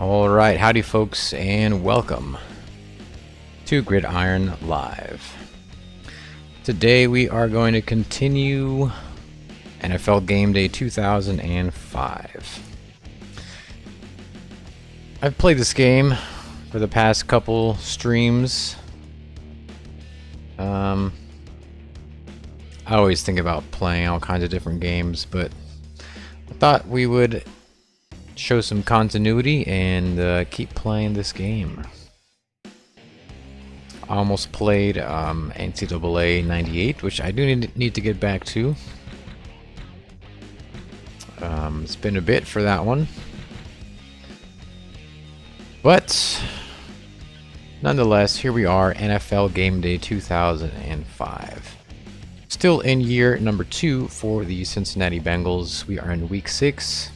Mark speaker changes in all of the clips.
Speaker 1: Alright, howdy folks, and welcome to Gridiron Live. Today we are going to continue NFL GameDay 2005. I've played this game for the past couple streams. I always think about playing all kinds of different games, but I thought we would show some continuity and keep playing this game. I almost played NCAA 98, which I do need to get back to. It's been a bit for that one, but nonetheless, here we are, NFL GameDay 2005. Still in year number 2 for the Cincinnati Bengals. We are in week 6.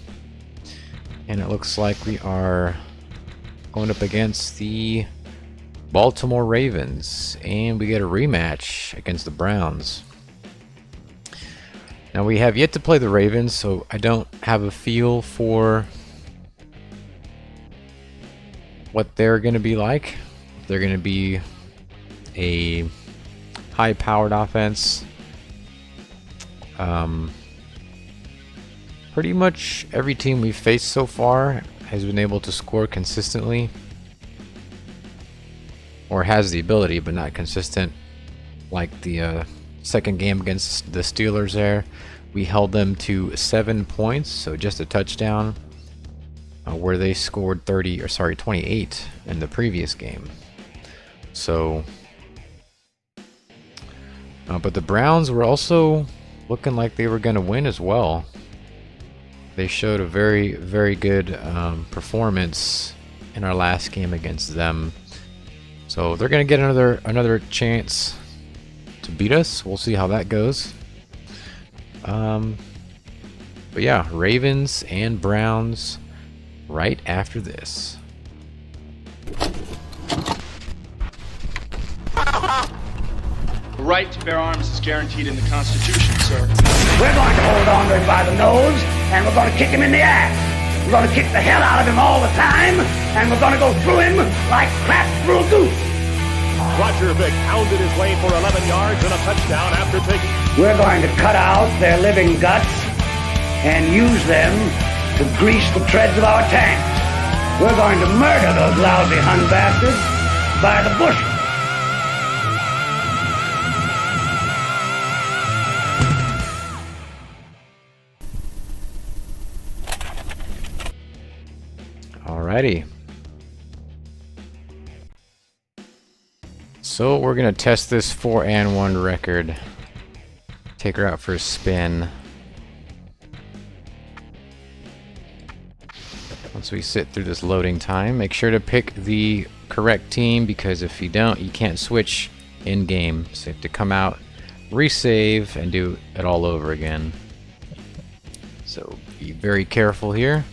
Speaker 1: And it looks like we are going up against the Baltimore Ravens. And we get a rematch against the Browns. Now we have yet to play the Ravens, so I don't have a feel for what they're going to be like. If they're going to be a high-powered offense. Pretty much every team we've faced so far has been able to score consistently, or has the ability but not consistent. Like the second game against the Steelers there, we held them to 7 points, so just a touchdown, where they scored 28 in the previous game. So but the Browns were also looking like they were going to win as well. They showed a very, very good performance in our last game against them. So they're going to get another chance to beat us. We'll see how that goes. But yeah, Ravens and Browns right after this.
Speaker 2: The right to bear arms is guaranteed in the Constitution, sir.
Speaker 3: We're going to hold on to him by the nose, and we're going to kick him in the ass. We're going to kick the hell out of him all the time, and we're going to go through him like crap through a goose.
Speaker 4: Roger Vick pounded his way for 11 yards and a touchdown after taking...
Speaker 3: We're going to cut out their living guts and use them to grease the treads of our tanks. We're going to murder those lousy Hun bastards by the bushel.
Speaker 1: Alrighty. So we're gonna test this 4-1 record. Take her out for a spin. Once we sit through this loading time, make sure to pick the correct team, because if you don't, you can't switch in game. So you have to come out, resave, and do it all over again. So be very careful here.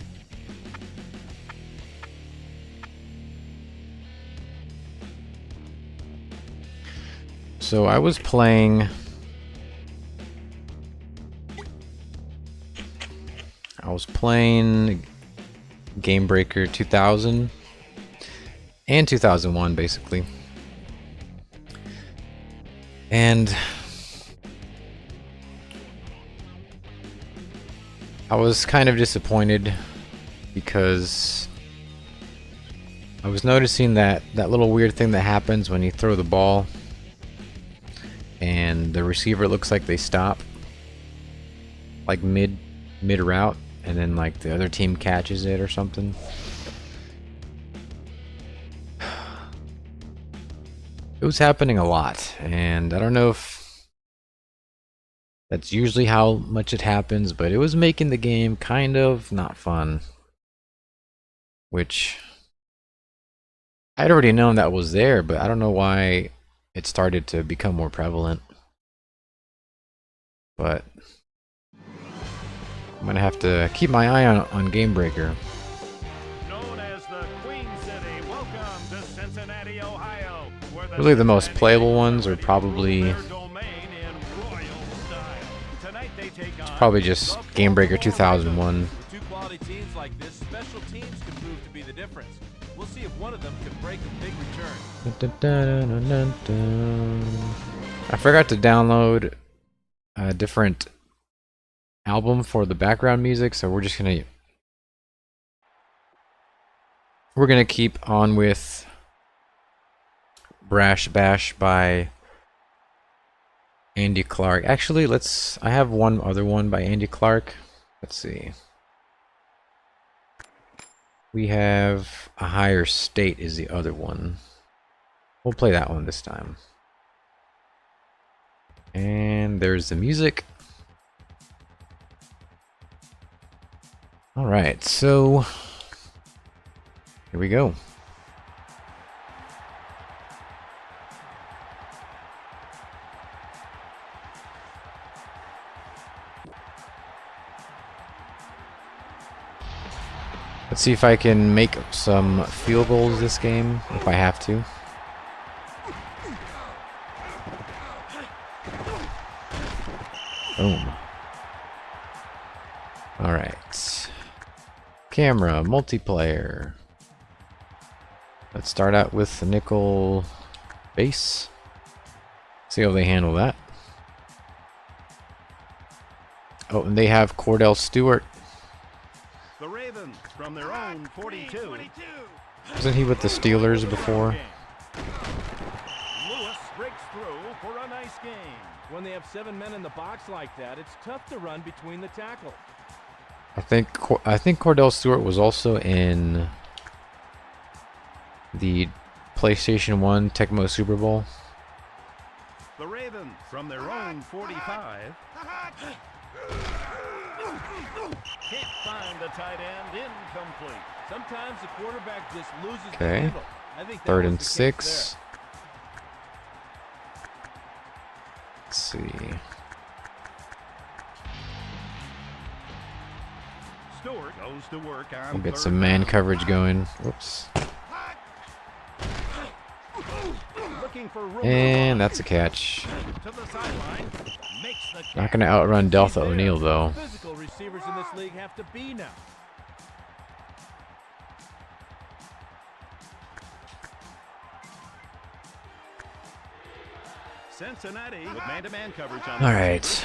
Speaker 1: So I was playing Game Breaker 2000 and 2001 basically. And I was kind of disappointed because I was noticing that little weird thing that happens when you throw the ball and the receiver looks like they stop like mid route, and then like the other team catches it or something. It was happening a lot, and I don't know if that's usually how much it happens, but it was making the game kind of not fun, which I'd already known that was there, but I don't know why it started to become more prevalent. But I'm gonna have to keep my eye on Game Breaker.
Speaker 4: Known as the Queen City, welcome to Cincinnati, Ohio.
Speaker 1: Really, the most playable ones are probably it's probably just Game Breaker 2001.
Speaker 5: Two quality teams like this, special teams can prove to be the difference.
Speaker 4: difference. We'll see if one of them can break a big return.
Speaker 1: I forgot to download a different album for the background music, so we're gonna keep on with Brash Bash by Andy Clark. Actually, I have one other one by Andy Clark. Let's see. We have A Higher State is the other one. We'll play that one this time. And there's the music. Alright, so here we go. Let's see if I can make some field goals this game, if I have to. Boom. Alright. Camera, multiplayer. Let's start out with the nickel base. See how they handle that. Oh, and they have Cordell Stewart.
Speaker 4: The Ravens from their own 42.
Speaker 1: Wasn't he with the Steelers before?
Speaker 4: Lewis breaks through for a nice game. When they have 7 men in the box like that, it's tough to run between the tackles.
Speaker 1: I think Cordell Stewart was also in the PlayStation 1 Tecmo Super Bowl.
Speaker 4: The Ravens from their own 45. Can't find the tight end. Incomplete. Sometimes the quarterback just loses the handle. I think that
Speaker 1: 3rd and
Speaker 4: was the
Speaker 1: 6.
Speaker 4: case
Speaker 1: Let's see.
Speaker 4: Stewart goes to work on
Speaker 1: We'll get
Speaker 4: 3rd
Speaker 1: some man
Speaker 4: down.
Speaker 1: coverage going. Whoops.
Speaker 4: Looking for room
Speaker 1: And that's a catch.
Speaker 4: to the sideline. Makes the
Speaker 1: Not
Speaker 4: catch.
Speaker 1: going to outrun Delta
Speaker 4: He's there.
Speaker 1: O'Neal, though.
Speaker 4: Physical receivers in this league have to be now. Cincinnati with man-to-man coverage on the
Speaker 1: All right.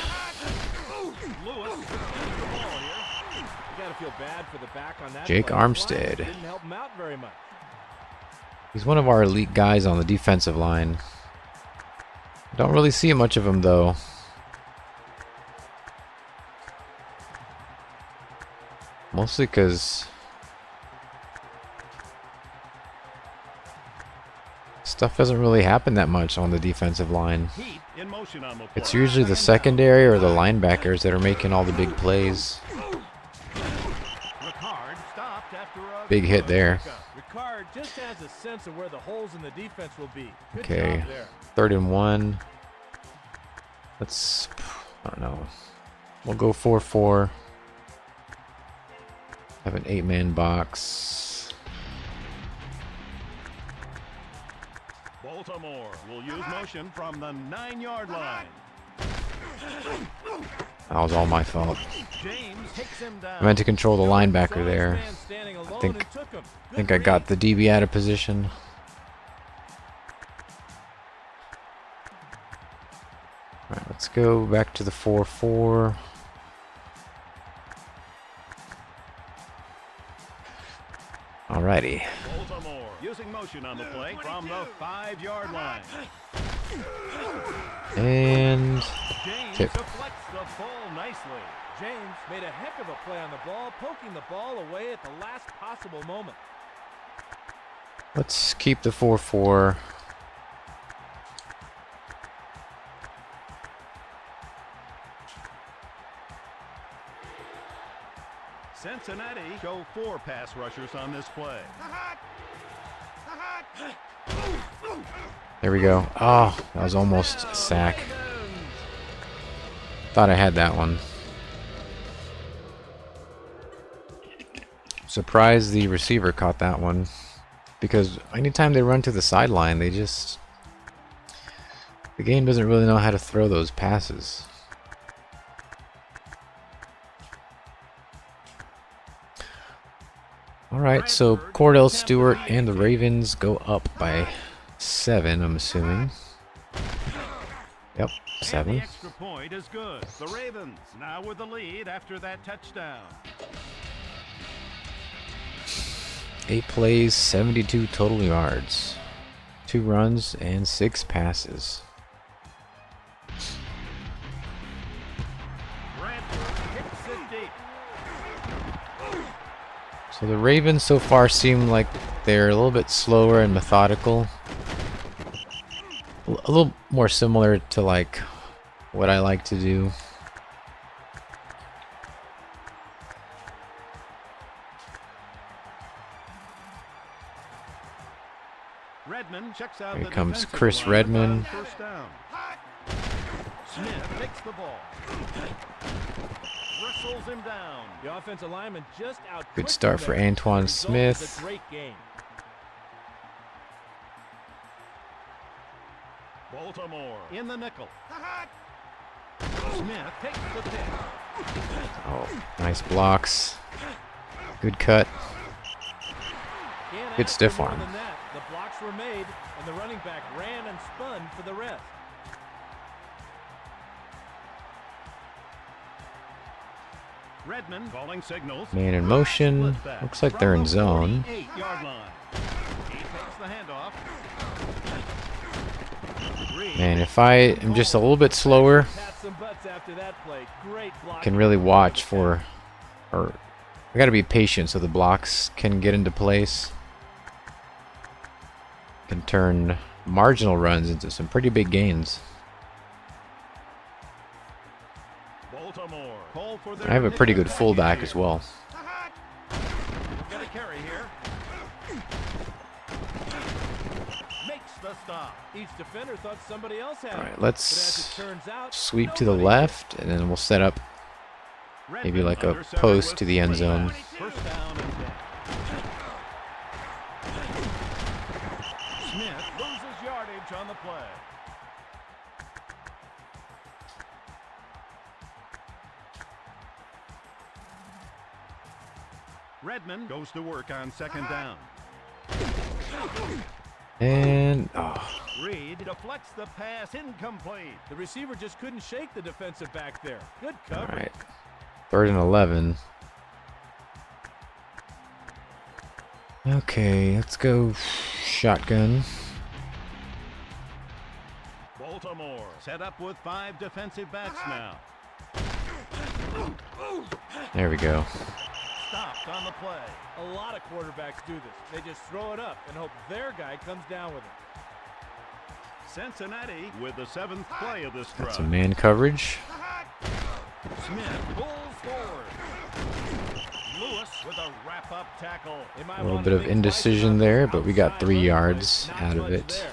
Speaker 4: Lewis gets the ball here. You gotta feel bad for the back on that
Speaker 1: Jake
Speaker 4: play.
Speaker 1: Armstead.
Speaker 4: Didn't help him out very much.
Speaker 1: He's one of our elite guys on the defensive line. Don't really see much of him, though. Mostly because stuff doesn't really happen that much on the defensive line.
Speaker 4: Heat in motion on the play.
Speaker 1: It's usually the secondary or the linebackers that are making all the big plays.
Speaker 4: Ricard stopped after a
Speaker 1: Big hit there.
Speaker 4: Ricard just has a sense of where the holes in the defense will be. Good
Speaker 1: Okay.
Speaker 4: job there.
Speaker 1: 3rd and 1. Let's, I don't know. We'll go 4-4. Have an 8-man box.
Speaker 4: Baltimore will use motion from the 9-yard line.
Speaker 1: That was all my fault.
Speaker 4: James takes him down.
Speaker 1: I meant to control the linebacker
Speaker 4: Saw his
Speaker 1: there.
Speaker 4: man standing alone
Speaker 1: think-
Speaker 4: and took him.
Speaker 1: I think I got the DB out of position. Alright, let's go back to the 4-4. Alrighty.
Speaker 4: Baltimore using motion on the play from the 5-yard line.
Speaker 1: And
Speaker 4: James
Speaker 1: tip.
Speaker 4: deflects the ball nicely. James made a heck of a play on the ball, poking the ball away at the last possible moment.
Speaker 1: Let's keep the 4-4.
Speaker 4: Cincinnati show 4 pass rushers on this play.
Speaker 1: There we go. Oh, that was almost a sack. Thought I had that one. Surprised the receiver caught that one. Because anytime they run to the sideline, they just... The game doesn't really know how to throw those passes. Alright, so Cordell Stewart and the Ravens go up by 7, I'm assuming. Yep, 7.
Speaker 4: The extra point is good. The Ravens now with the lead after that touchdown.
Speaker 1: 8 plays, 72 total yards. 2 runs and 6 passes. So the Ravens so far seem like they're a little bit slower and methodical. A little more similar to like what I like to do.
Speaker 4: Redmond checks out.
Speaker 1: Here comes Chris Redmond.
Speaker 4: Smith takes the ball. Wrestles him down. The offensive lineman just out.
Speaker 1: Good start for Antoine Smith.
Speaker 4: Great game. Baltimore in the nickel. Smith takes the pick.
Speaker 1: Oh, nice blocks. Good cut. Good stiff arm.
Speaker 4: The blocks were made, and the running back ran and spun for the rest. Redmond calling signals.
Speaker 1: Man in motion. Looks like they're in zone.
Speaker 4: 48-yard line. He takes the handoff.
Speaker 1: Man, if I am just a little bit slower, I can really watch for, or I gotta be patient so the blocks can get into place. Can turn marginal runs into some pretty big gains. I have a pretty good fullback as well. Alright, let's sweep to the left, and then we'll set up maybe like a post to the end zone.
Speaker 4: Smith loses yardage on the play. Redmond goes to work on second down.
Speaker 1: And
Speaker 4: Reed deflects the pass, incomplete. The receiver just couldn't shake the defensive back there. Good coverage.
Speaker 1: alright, 3rd and 11. Okay, let's go shotgun.
Speaker 4: Baltimore set up with 5 defensive backs now.
Speaker 1: There we go.
Speaker 4: Stopped on the play. A lot of quarterbacks do this. They just throw it up and hope their guy comes down with it. Cincinnati with the 7th play of this drive.
Speaker 1: Got some man coverage.
Speaker 4: Smith pulls forward. Lewis with a wrap-up tackle.
Speaker 1: A little bit of indecision there, but we got 3 yards out of it.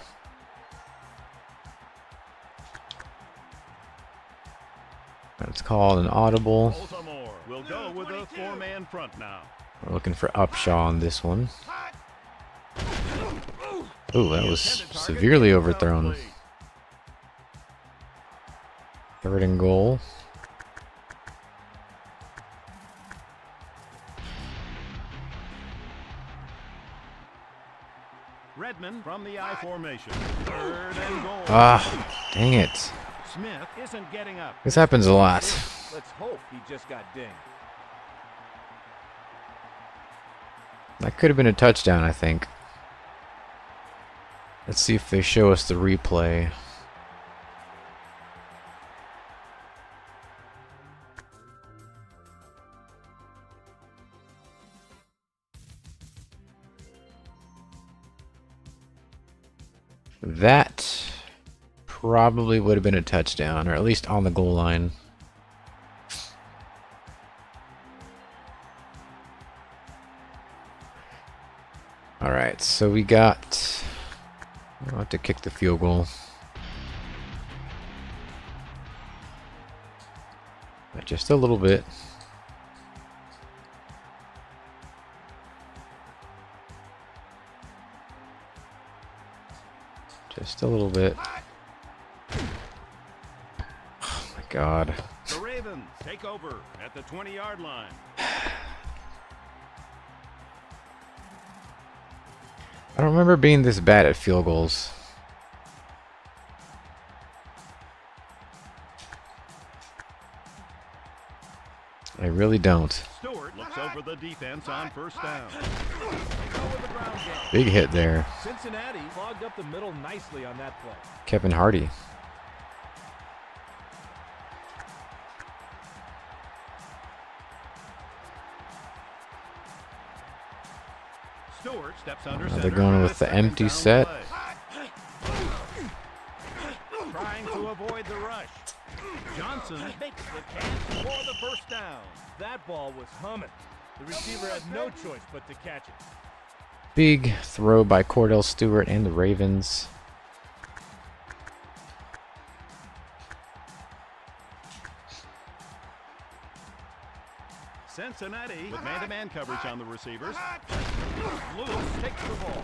Speaker 1: That's called an audible.
Speaker 4: Baltimore will go with a 4-man front now.
Speaker 1: We're looking for Upshaw on this one. Ooh, that was severely overthrown. 3rd and goal.
Speaker 4: Redmond from the I formation. 3rd and goal.
Speaker 1: Ah, dang it.
Speaker 4: Smith isn't getting up.
Speaker 1: This happens a lot.
Speaker 4: Let's hope he just got dinged.
Speaker 1: That could have been a touchdown, I think. Let's see if they show us the replay. That probably would have been a touchdown, or at least on the goal line. Alright, so we got... I'll have to kick the field goal. But just a little bit. Just a little bit. Oh my God.
Speaker 4: The Ravens take over at the 20-yard line.
Speaker 1: I don't remember being this bad at field goals. I really don't.
Speaker 4: Stewart looks over the defense on first down.
Speaker 1: Big hit there.
Speaker 4: Cincinnati clogged up the middle nicely on that play.
Speaker 1: Kevin Hardy.
Speaker 4: Stewart steps under
Speaker 1: They're going with the empty set.
Speaker 4: Trying to avoid the rush. Johnson makes the catch for the first down. That ball was humming. The receiver had no choice but to catch it.
Speaker 1: Big throw by Cordell Stewart and the Ravens.
Speaker 4: Cincinnati with man-to-man coverage on the receivers. Lewis takes the ball.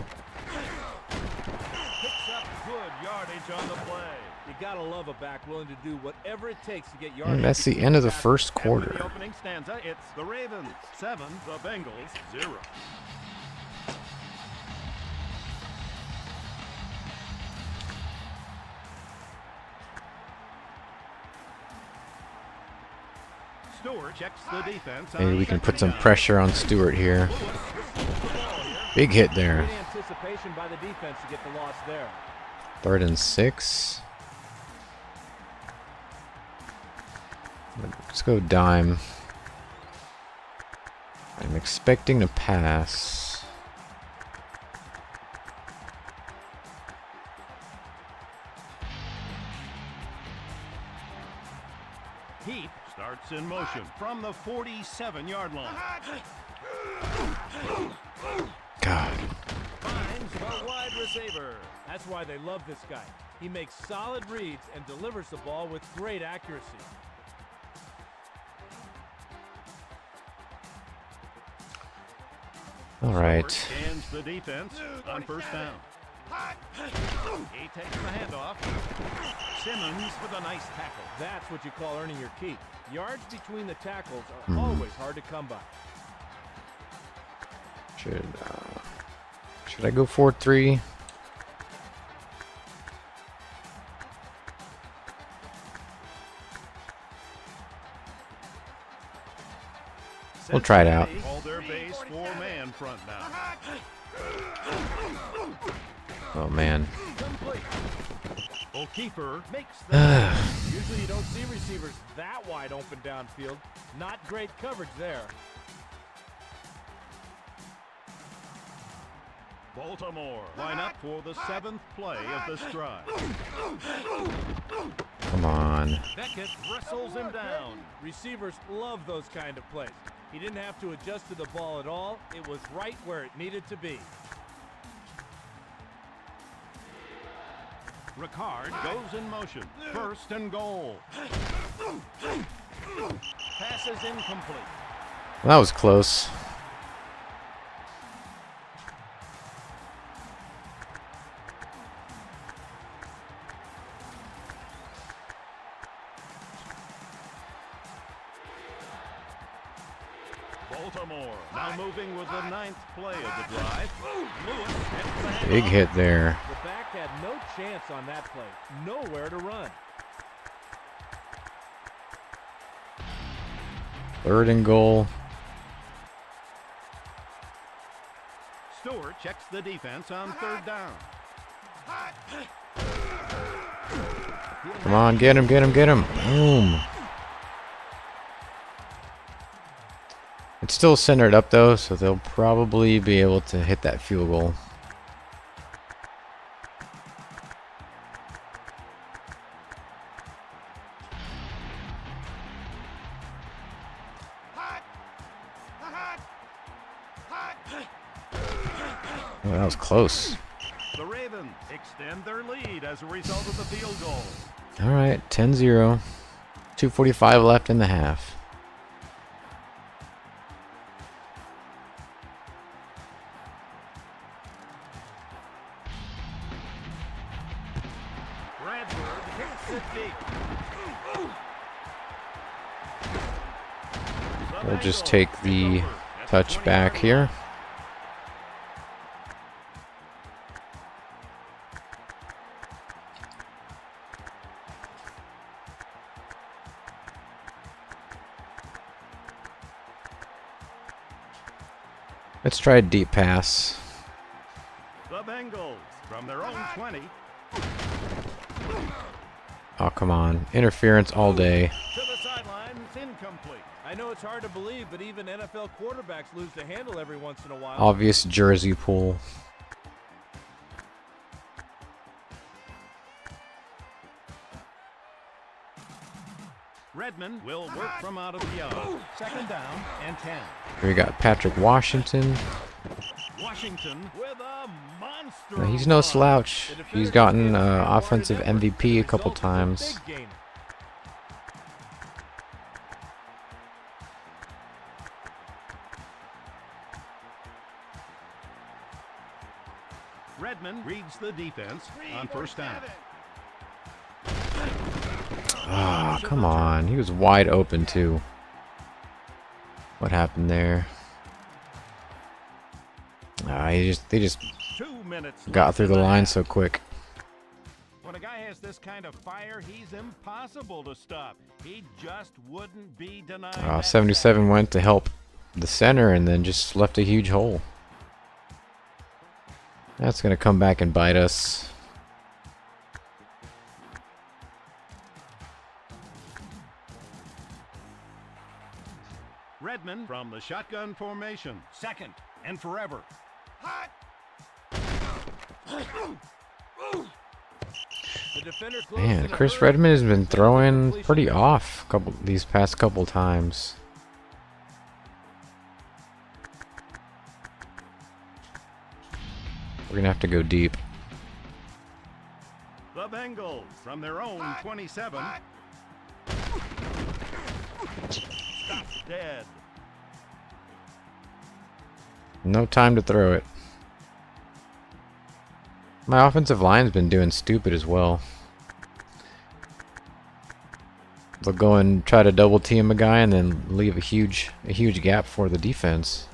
Speaker 4: Picks up good yardage on the play. You gotta love a back willing to do whatever it takes to get yardage.
Speaker 1: And that's the end of the first quarter.
Speaker 4: The opening stanza, it's the Ravens 7, the Bengals 0. Stewart checks the defense.
Speaker 1: Maybe we can put some pressure on Stewart here. Big hit there.
Speaker 4: Anticipation by the defense to get the loss there.
Speaker 1: 3rd and 6. Let's go dime. I'm expecting to pass.
Speaker 4: Heap starts in motion from the 47-yard line.
Speaker 1: God.
Speaker 4: Finds the wide receiver. That's why they love this guy. He makes solid reads and delivers the ball with great accuracy.
Speaker 1: All right.
Speaker 4: Scans the defense on first down. He takes the handoff. Simmons with a nice tackle. That's what you call earning your keep. Yards between the tackles are always hard to come by.
Speaker 1: Should I go 4-3? We'll try it out.
Speaker 4: All their base 4-man front now.
Speaker 1: Oh man.
Speaker 4: Goalkeeper makes the Usually you don't see receivers that wide open downfield. Not great coverage there. Baltimore line up for the 7th play of this drive.
Speaker 1: Come on.
Speaker 4: Beckett wrestles him down. Receivers love those kind of plays. He didn't have to adjust to the ball at all. It was right where it needed to be. Ricard goes in motion. 1st and goal. Pass is incomplete.
Speaker 1: That was close.
Speaker 4: Baltimore now moving with the 9th play of the drive. Lewis hits the handoff.
Speaker 1: Big hit there.
Speaker 4: The back had no chance on that play. Nowhere to run.
Speaker 1: 3rd and goal.
Speaker 4: Stewart checks the defense on 3rd down.
Speaker 1: Come on, get him, get him, get him. Boom. It's still centered up though, so they'll probably be able to hit that field goal. Oh, that was close.
Speaker 4: The Ravens extend their lead as a result of the field goal.
Speaker 1: All right, 10-0. 2:45 left in the half.
Speaker 4: Bradford hits it deep.
Speaker 1: We'll just take the touchback here. Let's try a deep pass.
Speaker 4: The Bengals from their own 20.
Speaker 1: Oh, come on. Interference all day.
Speaker 4: To the sidelines, incomplete. I know it's hard to believe, but even NFL quarterbacks lose the handle every once in a while.
Speaker 1: Obvious jersey pull.
Speaker 4: Redmond will work from out of the yard. Second down and 10.
Speaker 1: Here we got Patrick Washington.
Speaker 4: Washington with a monster.
Speaker 1: Now, he's no slouch. He's gotten offensive MVP a couple times.
Speaker 4: Redmond reads the defense on first down.
Speaker 1: Ah, come on. He was wide open too. What happened there? They just
Speaker 4: 2 minutes
Speaker 1: got through the line so quick.
Speaker 4: When a guy has this kind of fire, he's impossible to stop. He just wouldn't be denied.
Speaker 1: 77 went to help the center and then just left a huge hole. That's going to come back and bite us.
Speaker 4: Redmond from the shotgun formation. Second and forever.
Speaker 1: Man, Chris Redmond has been throwing pretty off these past couple times. We're going to have to go deep.
Speaker 4: The Bengals from their own 27. Stopped dead.
Speaker 1: No time to throw it. My offensive line's been doing stupid as well. They'll go and try to double team a guy and then leave a huge gap for the defense.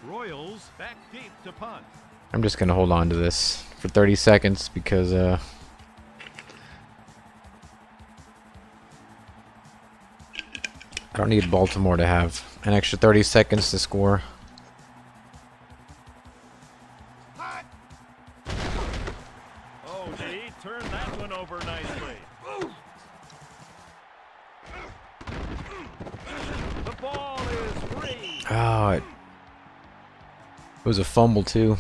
Speaker 4: Royals back deep to punt.
Speaker 1: I'm just gonna hold on to this for 30 seconds because I don't need Baltimore to have an extra 30 seconds to score.
Speaker 4: Oh, he turned that one over nicely. The ball is free.
Speaker 1: Oh, it was a fumble too.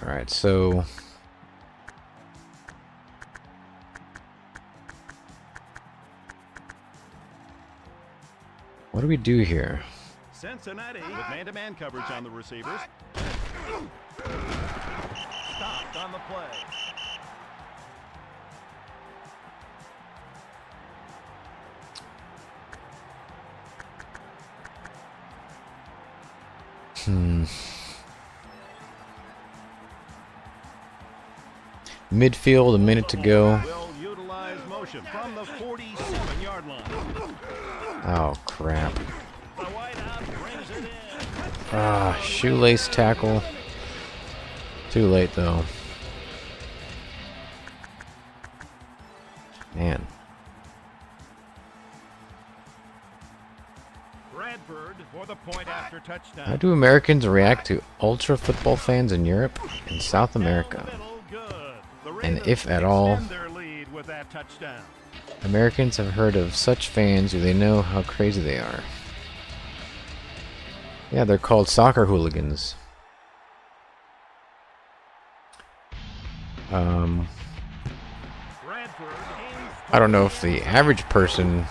Speaker 1: All right, so what do we do here?
Speaker 4: Cincinnati with man-to-man coverage on the receivers. Stopped on the play.
Speaker 1: Midfield, a minute to go.
Speaker 4: Will utilize motion from the 47-yard line.
Speaker 1: Oh, crap.
Speaker 4: The wideout brings it in.
Speaker 1: Ah, shoelace tackle. Too late, though. Man.
Speaker 4: Bradford for the point after touchdown.
Speaker 1: How do Americans react to ultra football fans in Europe and South America? And if at all,
Speaker 4: Their lead with that touchdown.
Speaker 1: Americans have heard of such fans, do they know how crazy they are? Yeah, they're called soccer hooligans. I don't know if the average person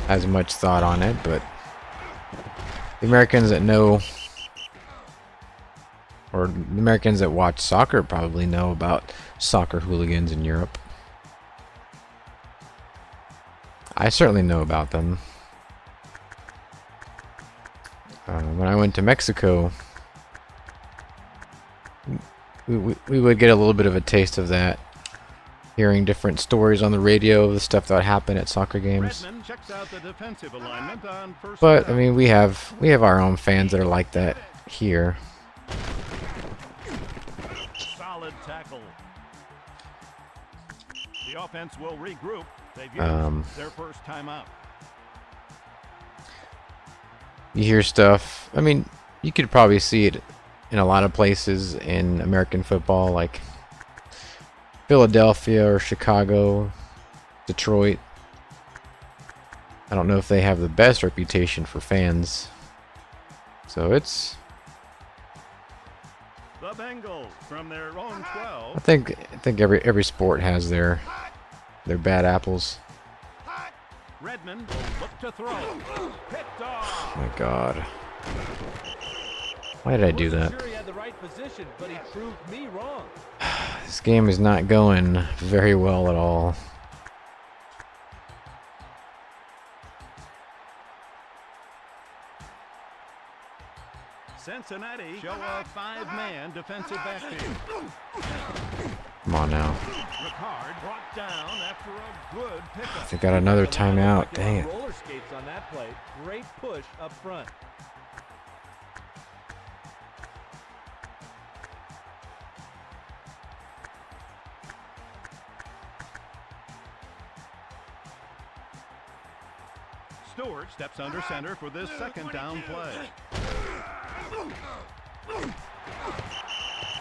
Speaker 1: has much thought on it, but the Americans that know, or the Americans that watch soccer probably know about soccer hooligans in Europe. I certainly know about them. When I went to Mexico, we would get a little bit of a taste of that, hearing different stories on the radio of the stuff that happened at soccer games. But I mean, we have our own fans that are like that here.
Speaker 4: solid tackle. The offense will regroup. They've used their first timeout.
Speaker 1: You hear stuff. I mean, you could probably see it in a lot of places in American football, like Philadelphia or Chicago, Detroit. I don't know if they have the best reputation for fans. So it's...
Speaker 4: The Bengals from their own 12.
Speaker 1: I think every sport has their bad apples.
Speaker 4: Redmond will look to throw. Picked off.
Speaker 1: Oh my God. Why did I do that?
Speaker 5: Sure he had the right position, but he proved me wrong.
Speaker 1: This game is not going very well at all.
Speaker 4: Cincinnati show a 5-man defensive backfield.
Speaker 1: Come on now.
Speaker 4: Ricard brought down after a good pickup.
Speaker 1: They got another timeout. Dang it.
Speaker 5: Roller skates on that play. Great push up front.
Speaker 4: Stewart steps under center for this second down play.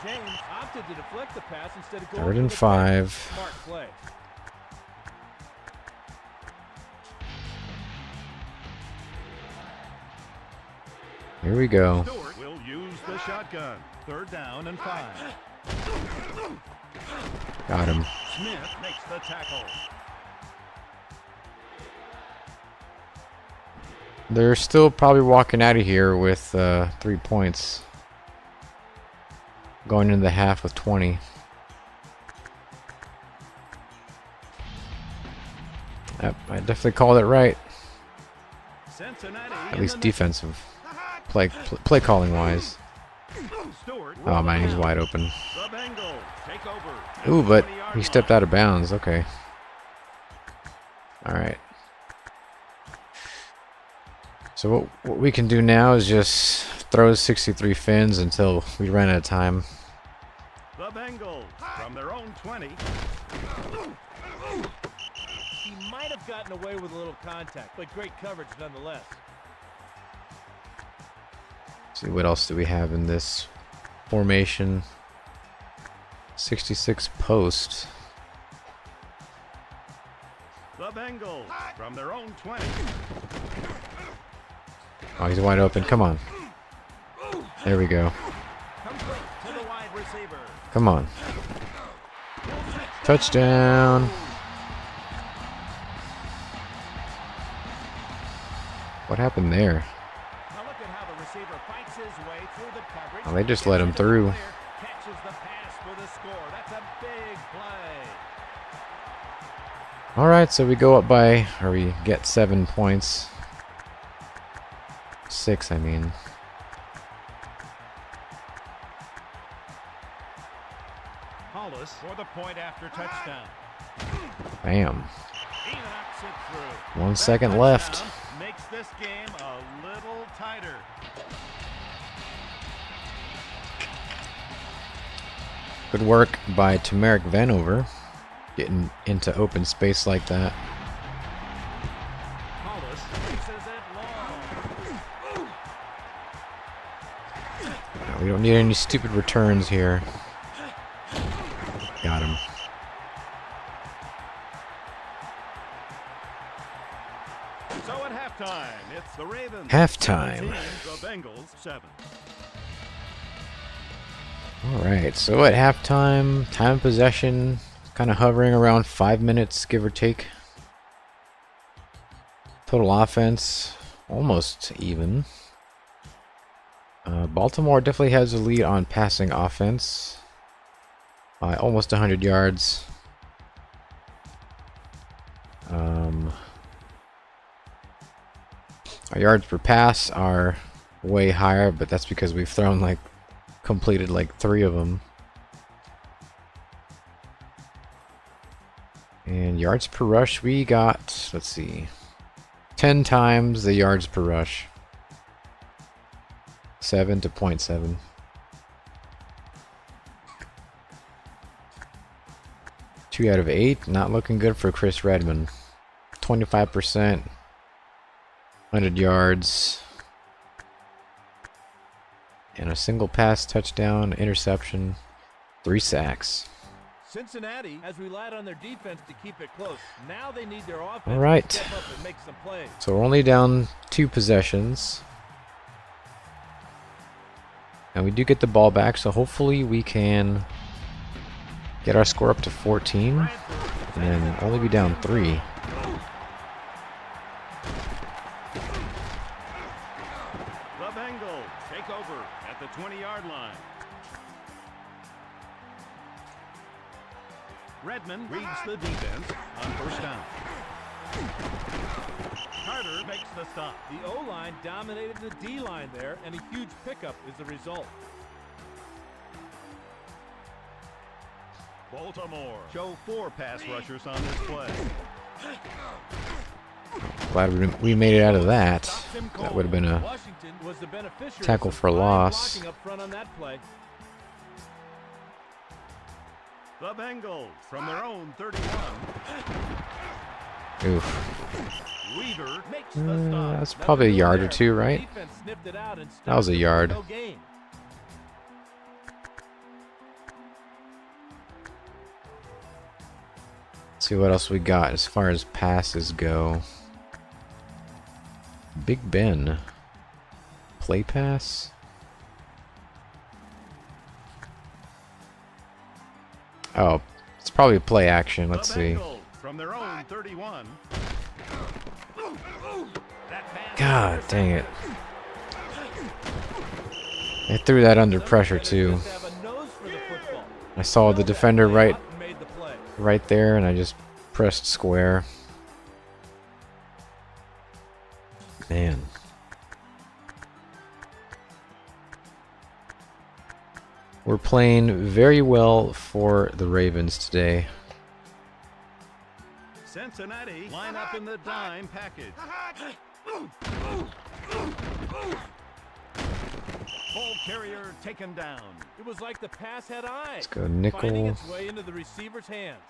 Speaker 5: James opted to deflect the pass instead of going
Speaker 1: 3rd and
Speaker 5: for the
Speaker 1: 5.
Speaker 5: smart play.
Speaker 1: Here we go.
Speaker 4: Stewart will use the shotgun. 3rd down and 5.
Speaker 1: Got him.
Speaker 4: Smith makes the tackle.
Speaker 1: They're still probably walking out of here with 3 points. Going into the half with 20. Yep, I definitely called it right.
Speaker 4: Cincinnati
Speaker 1: At least defensive. Play calling wise.
Speaker 4: Stewart
Speaker 1: Oh man, he's wide open.
Speaker 4: The Bengals take over.
Speaker 1: Ooh, but he stepped out of bounds. Okay. Alright. So what we can do now is just throw 63 fins until we run out of time.
Speaker 4: The Bengals from their own 20.
Speaker 5: He might have gotten away with a little contact, but great coverage nonetheless.
Speaker 1: See what else do we have in this formation. 66 post.
Speaker 4: The Bengals from their own 20.
Speaker 1: Oh, he's wide open. Come on. There we go.
Speaker 4: Complete to the wide receiver.
Speaker 1: Come on. Touchdown. What happened there?
Speaker 4: Now look at how the receiver fights his way through the coverage.
Speaker 1: Oh, they just let him through.
Speaker 4: Catches the pass for the score. That's a big play.
Speaker 1: Alright, so we go up by, or we get 7 points. 6, I mean.
Speaker 4: Hollis for the point after touchdown.
Speaker 1: Bam.
Speaker 4: He knocks it through.
Speaker 1: 1
Speaker 4: That
Speaker 1: second left.
Speaker 4: touchdown makes this game a little tighter.
Speaker 1: Good work by Tamarick Vanover. Getting into open space like that.
Speaker 4: Hollis fixes it long.
Speaker 1: We don't need any stupid returns here. Got him.
Speaker 4: So at halftime, it's the Ravens.
Speaker 1: Halftime.
Speaker 4: 17, the Bengals 7.
Speaker 1: Alright, so at halftime, time of possession kind of hovering around 5 minutes, give or take. Total offense, almost even. Baltimore definitely has a lead on passing offense by almost 100 yards. Our yards per pass are way higher, but that's because we've completed like 3 of them. And yards per rush, we got, let's see, 10 times the yards per rush. 7 to 0.7. 2 out of 8. Not looking good for Chris Redmond. 25%. 100 yards. And a single pass, touchdown, interception, 3 sacks.
Speaker 5: Cincinnati has relied on their defense to keep it close. Now they need their offense
Speaker 1: All right.
Speaker 5: to step up and make some plays.
Speaker 1: So we're only down 2 possessions. And we do get the ball back, so hopefully we can get our score up to 14 and only be down 3.
Speaker 4: The Bengals take over at the 20-yard line. Redmond reads the defense on first down. Carter makes the stop.
Speaker 5: The O-line dominated the D-line there, and a huge pickup is the result.
Speaker 4: Baltimore show 4 pass rushers on this play.
Speaker 1: Glad we made it out of that. That would have been a
Speaker 5: Washington was the beneficiary
Speaker 1: tackle
Speaker 5: of
Speaker 1: for
Speaker 5: fine
Speaker 1: loss.
Speaker 5: blocking up front on that play.
Speaker 4: The Bengals from their own 31.
Speaker 1: Oof.
Speaker 4: Weaver makes the stop.
Speaker 1: That's probably a yard or 2, right?
Speaker 5: Defense sniffed it out and
Speaker 1: That was a yard.
Speaker 5: no gain.
Speaker 1: Let's see what else we got as far as passes go. Big Ben. Play pass. Oh, it's probably play action. Let's
Speaker 4: The
Speaker 1: see.
Speaker 4: Bengals from their own 31.
Speaker 1: God dang it. I threw that under pressure too.
Speaker 5: Just have a nose for the football.
Speaker 1: I saw the defender right
Speaker 5: Made the play.
Speaker 1: right there and I just pressed square. Man. We're playing very well for the Ravens today.
Speaker 4: Cincinnati line up in the dime package. Ball carrier taken down.
Speaker 5: It was like the pass had eyes.
Speaker 1: Let's go
Speaker 5: Finding
Speaker 1: nickel.
Speaker 5: its way into the receiver's hands.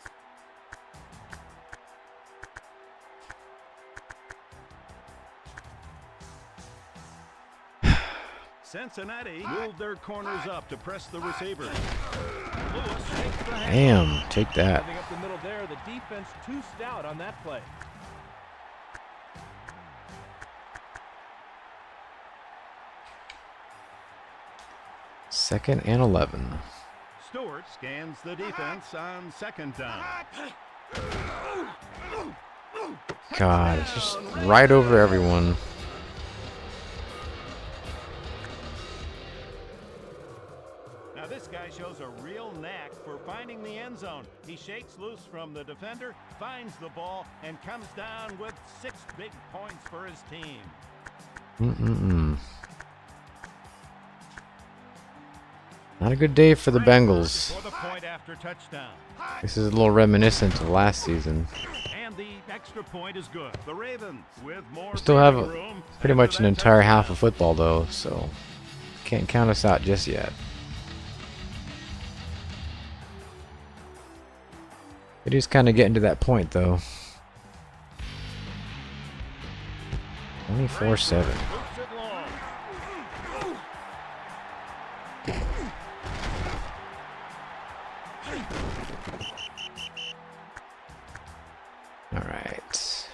Speaker 4: Cincinnati moved their corners up to press the receiver.
Speaker 1: Damn, take that.
Speaker 5: Getting up the middle there, the defense too stout on that play.
Speaker 1: Second and 11.
Speaker 4: Stewart scans the defense on second down.
Speaker 1: God, it's just right over everyone.
Speaker 4: Now this guy shows a real knack for finding the end zone. He shakes loose from the defender, finds the ball, and comes down with 6 big points for his team.
Speaker 1: Not a good day for the Bengals.
Speaker 4: For the point after touchdown.
Speaker 1: This is a little reminiscent of last season.
Speaker 4: And the extra point is good. The Ravens with more
Speaker 1: We still have
Speaker 4: breathing room
Speaker 1: pretty
Speaker 4: after
Speaker 1: much an
Speaker 4: that
Speaker 1: entire half
Speaker 4: touchdown.
Speaker 1: of football though, so can't count us out just yet. It is kind of getting to that point though. 24-7.
Speaker 4: Moves it long.
Speaker 1: All right.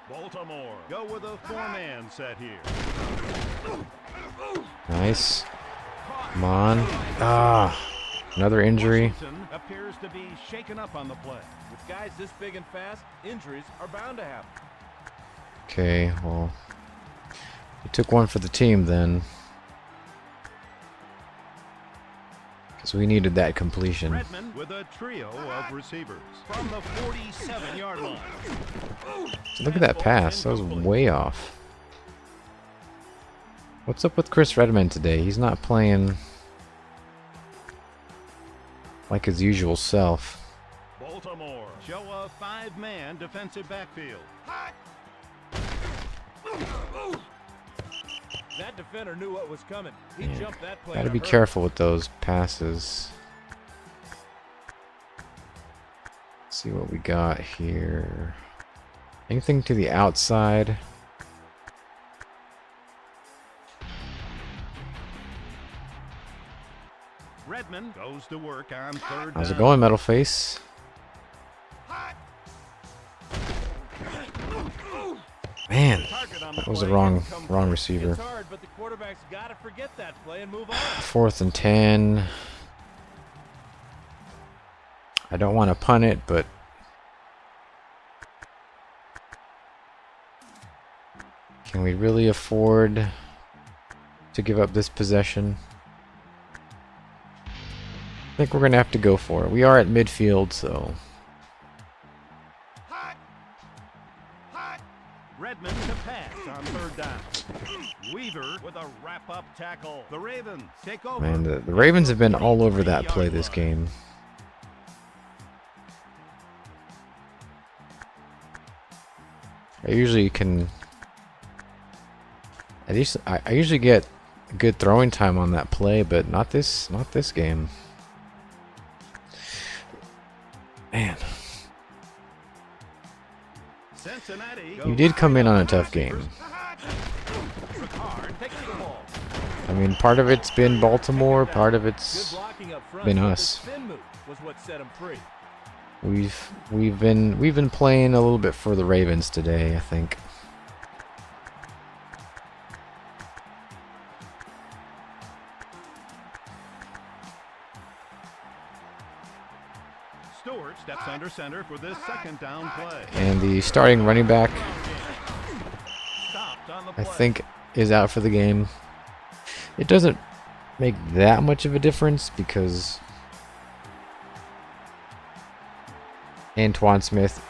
Speaker 4: Baltimore go with a 4-man set here.
Speaker 1: Nice. Come on. Ah, another injury.
Speaker 4: Washington appears to be shaken up on the play.
Speaker 5: With guys this big and fast, injuries are bound to happen.
Speaker 1: Okay, well, we took one for the team then. Because we needed that completion.
Speaker 4: Redmond with a trio of receivers from the 47-yard line.
Speaker 1: Look at that pass. That was way off. What's up with Chris Redmond today? He's not playing like his usual self.
Speaker 4: Baltimore show a 5-man defensive backfield.
Speaker 5: That defender knew what was coming. He jumped that play.
Speaker 1: Gotta be careful with those passes. Let's see what we got here. Anything to the outside?
Speaker 4: Redmond goes to work on third
Speaker 1: How's it
Speaker 4: down.
Speaker 1: going, Metal Face? Man, that was the wrong receiver.
Speaker 5: It's hard, but the quarterback's got to forget that play and move on.
Speaker 1: 4th and 10. I don't want to punt it, but can we really afford to give up this possession? I think we're going to have to go for it. We are at midfield, so...
Speaker 4: Redmond to pass on third down. Weaver with a wrap-up tackle. The Ravens take over.
Speaker 1: Man, the Ravens have been all over that play this game. I usually get good throwing time on that play, but not this game. Man, you did come in on a tough game. I mean, part of it's been Baltimore, part of it's been us. We've been playing a little bit for the Ravens today, I think.
Speaker 4: Stewart steps under center for this second down play.
Speaker 1: And the starting running back, I think, is out for the game. It doesn't make that much of a difference because Antoine Smith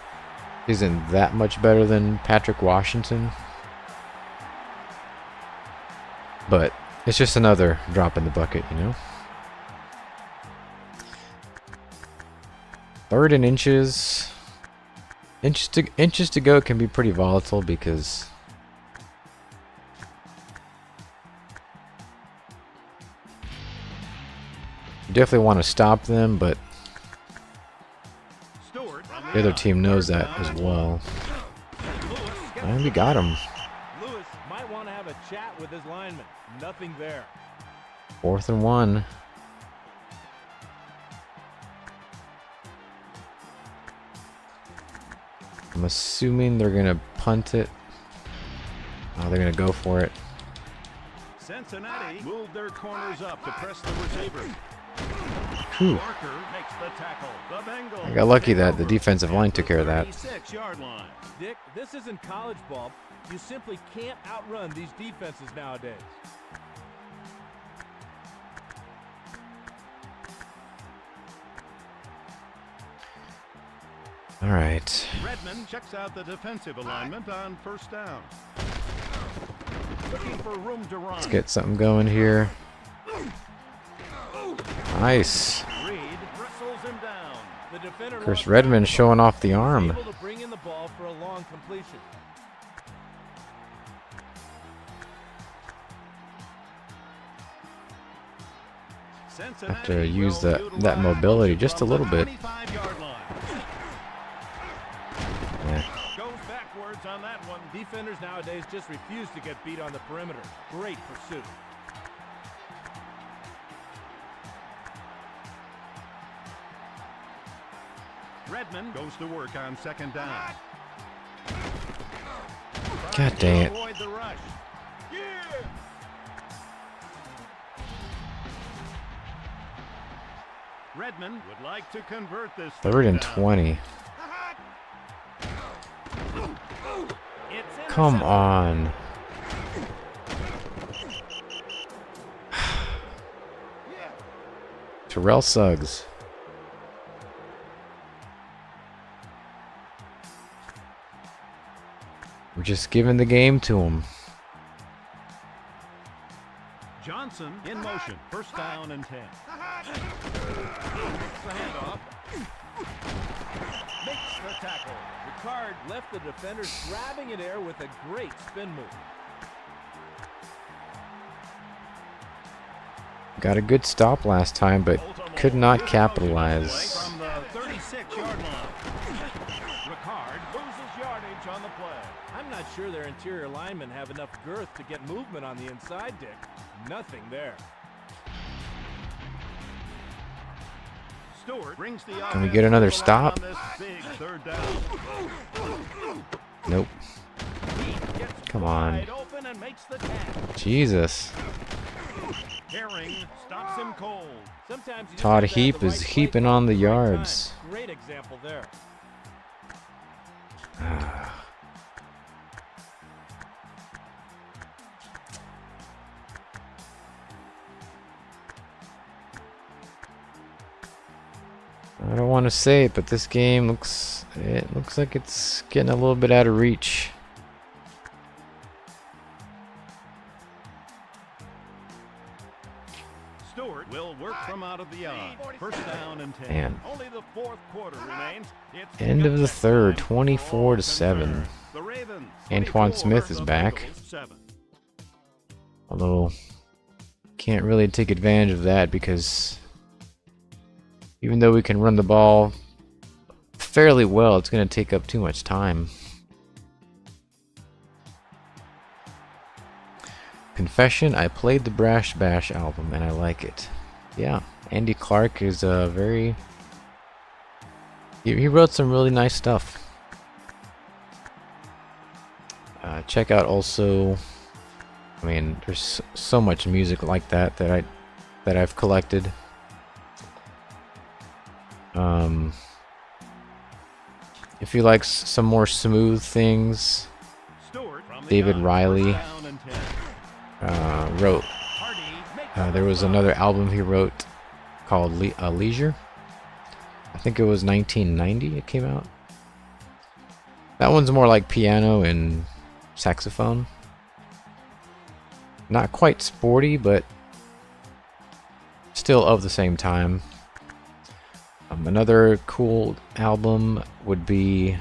Speaker 1: isn't that much better than Patrick Washington. But it's just another drop in the bucket, you know? 3rd and inches. Inches to go can be pretty volatile because you definitely want to stop them, but the other team knows that as well. And we got him.
Speaker 5: Lewis might want to have a chat with his lineman. Nothing there.
Speaker 1: 4th and 1. I'm assuming they're gonna punt it. Oh, they're gonna go for it.
Speaker 4: Cincinnati moved their corners up to press the receiver.
Speaker 1: Whew.
Speaker 4: Parker makes the tackle. The Bengals
Speaker 1: I got lucky that the defensive line took care of that.
Speaker 4: 36-yard line.
Speaker 5: Dick, this isn't college ball. You simply can't outrun these defenses nowadays.
Speaker 1: All right.
Speaker 4: Redmond checks out the defensive alignment on first down. Looking for room to run.
Speaker 1: Let's get something going here. Nice.
Speaker 4: Reed wrestles him down.
Speaker 5: The defender
Speaker 1: Chris Redmond showing off the arm.
Speaker 5: able to bring in the ball for a long completion.
Speaker 1: Have to use that mobility just a little bit. Yeah.
Speaker 5: Goes backwards on that one. Defenders nowadays just refuse to get beat on the perimeter. Great pursuit.
Speaker 4: Redmond goes to work on second down.
Speaker 1: God dang it.
Speaker 4: Avoid the rush. Redmond would like to convert this.
Speaker 1: 3rd and 20. Come on. Terrell Suggs. We're just giving the game to him.
Speaker 4: Johnson in motion. First down and 10. Makes the handoff.
Speaker 5: Makes the tackle. Ricard left the defender grabbing in air with a great spin move.
Speaker 1: Got a good stop last time, but could not capitalize.
Speaker 4: From the 36-yard line. Ricard loses yardage on the play.
Speaker 5: I'm not sure their interior linemen have enough girth to get movement on the inside, Dick. Nothing there.
Speaker 4: Stewart brings the
Speaker 1: Can we get another stop?
Speaker 4: on this big third down.
Speaker 1: Nope.
Speaker 4: He gets
Speaker 1: Come on.
Speaker 4: wide open and makes the catch.
Speaker 1: Jesus.
Speaker 4: Herring stops him cold.
Speaker 5: Sometimes you just
Speaker 1: Todd
Speaker 5: have to have
Speaker 1: Heap
Speaker 5: the
Speaker 1: is
Speaker 5: right play
Speaker 1: heaping
Speaker 5: call
Speaker 1: on
Speaker 5: at
Speaker 1: the
Speaker 5: right time.
Speaker 1: yards.
Speaker 5: Great example there.
Speaker 1: I don't want to say it, but this game looks like it's getting a little bit out of reach.
Speaker 4: Stewart will work from out of the yard. First down and 10.
Speaker 1: Man.
Speaker 4: Only the fourth quarter remains. It's
Speaker 1: End of the third,
Speaker 4: touchdown.
Speaker 1: 24 to 7.
Speaker 4: The Ravens,
Speaker 1: Antoine
Speaker 4: 24,
Speaker 1: Smith is
Speaker 4: the
Speaker 1: back.
Speaker 4: Bengals 7.
Speaker 1: Although can't really take advantage of that because even though we can run the ball fairly well, it's going to take up too much time. Confession, I played the Brash Bash album and I like it. Yeah, Andy Clark is very... He wrote some really nice stuff. Check out also... I mean, there's so much music like that that I've collected. If you like some more smooth things,
Speaker 4: Stewart from the
Speaker 1: David
Speaker 4: yard.
Speaker 1: Riley
Speaker 4: First down and 10.
Speaker 1: wrote.
Speaker 4: Hardy makes
Speaker 1: There was another album he wrote called Leisure. I think it was 1990 it came out. That one's more like piano and saxophone. Not quite sporty, but still of the same time. Another cool album would be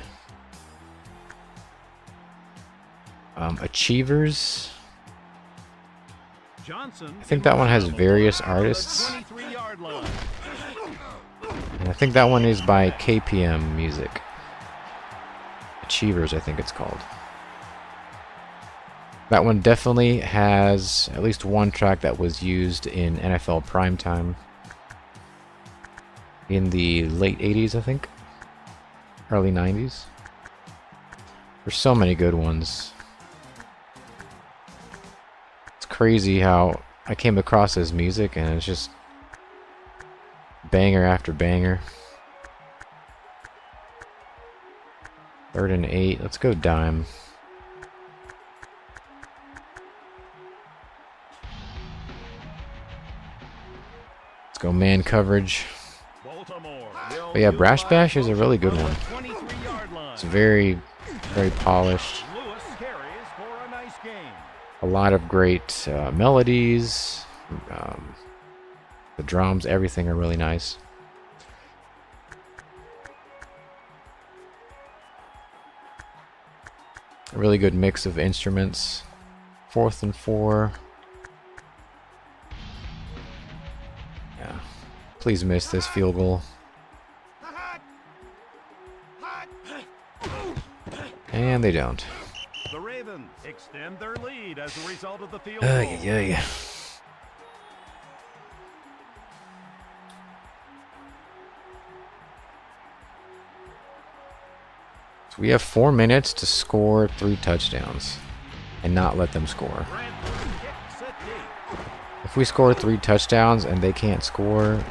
Speaker 1: Achievers.
Speaker 4: Johnson
Speaker 1: I think that one has various artists.
Speaker 4: 23-yard line.
Speaker 1: And I think that one is by KPM Music. Achievers, I think it's called. That one definitely has at least one track that was used in NFL primetime in the late 80s, I think. Early 90s. There's so many good ones. It's crazy how I came across this music and it's just banger after banger. 3rd and 8. Let's go dime. Let's go man coverage. But yeah, Brash Bash is a really good one. It's very, very polished.
Speaker 4: Lewis carries for a nice game.
Speaker 1: A lot of great melodies. The drums, everything are really nice. A really good mix of instruments. 4th and 4. Yeah. Please miss this field goal. And they don't.
Speaker 4: The Ravens extend their lead as a result of the field
Speaker 1: Yeah. So we have 4 minutes to score 3 touchdowns and not let them score. If we score 3 touchdowns and they can't score,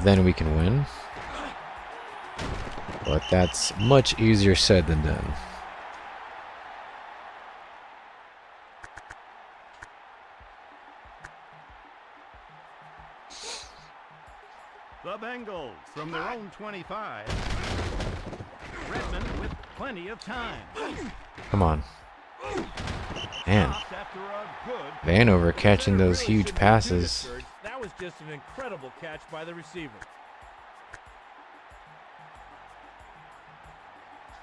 Speaker 1: then we can win. But that's much easier said than done.
Speaker 4: The Bengals from their own 25. Redmond with plenty of time.
Speaker 1: Come on. Man.
Speaker 4: After a good
Speaker 1: Vanover catching those
Speaker 5: Really
Speaker 1: huge
Speaker 5: shouldn't be
Speaker 1: passes.
Speaker 5: discouraged. That was just an incredible catch by the receiver.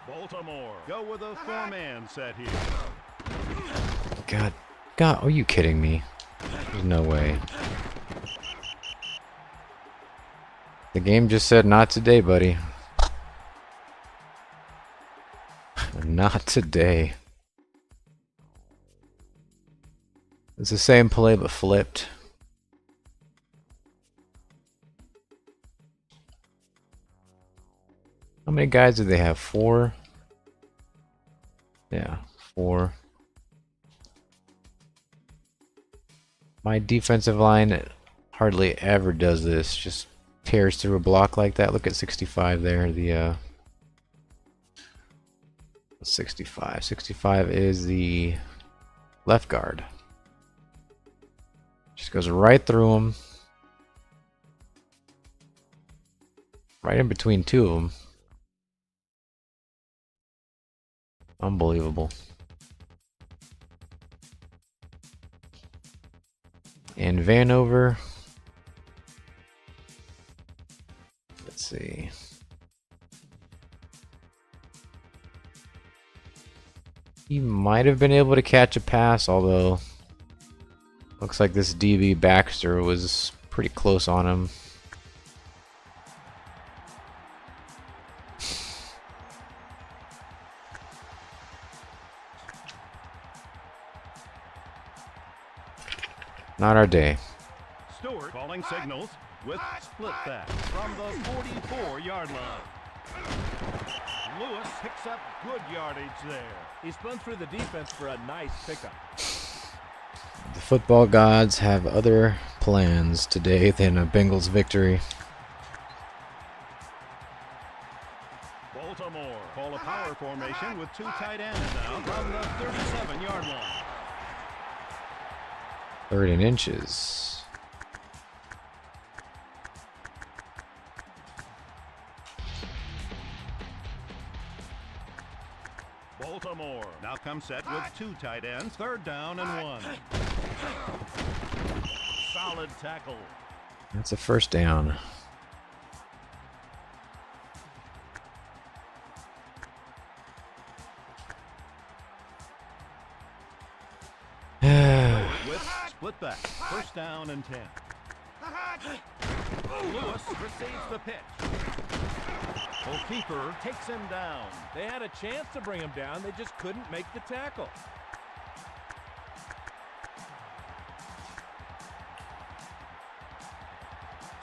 Speaker 4: Baltimore go with a 4-man set here.
Speaker 1: God, are you kidding me? There's no way. The game just said not today, buddy. Not today. It's the same play but flipped. How many guys do they have? 4? Yeah, 4. My defensive line hardly ever does this. Just tears through a block like that. Look at 65 there. The 65. 65 is the left guard. Just goes right through him. Right in between two of them. Unbelievable. And Vanover. Let's see. He might have been able to catch a pass, although looks like this DB Baxter was pretty close on him. Not our day.
Speaker 4: Stewart calling signals with split back from the 44-yard line. Lewis picks up good yardage there.
Speaker 5: He spun through the defense for a nice pickup.
Speaker 1: The football gods have other plans today than a Bengals victory.
Speaker 4: Baltimore call a power formation with 2 tight ends now from the 37-yard line.
Speaker 1: 3rd and inches.
Speaker 4: Baltimore now comes set with 2 tight ends, 3rd down and 1. Solid tackle.
Speaker 1: That's a first down.
Speaker 4: With split back, 1st down and 10. Lewis receives the pitch. Goalkeeper takes him down.
Speaker 5: They had a chance to bring him down. They just couldn't make the tackle.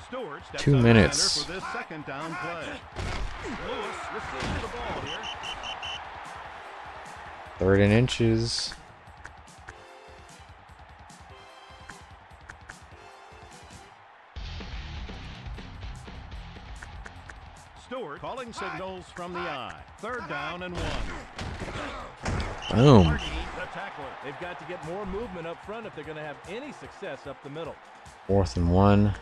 Speaker 4: Stewart steps
Speaker 1: 2
Speaker 4: up
Speaker 1: minutes.
Speaker 4: for this 2nd down play. Lewis receives the ball here.
Speaker 1: 3rd and inches.
Speaker 4: Stewart calling signals from the eye. 3rd down and 1.
Speaker 1: Boom.
Speaker 4: The tackler.
Speaker 5: They've got to get more movement up front if they're going to have any success up the middle.
Speaker 1: 4th and 1.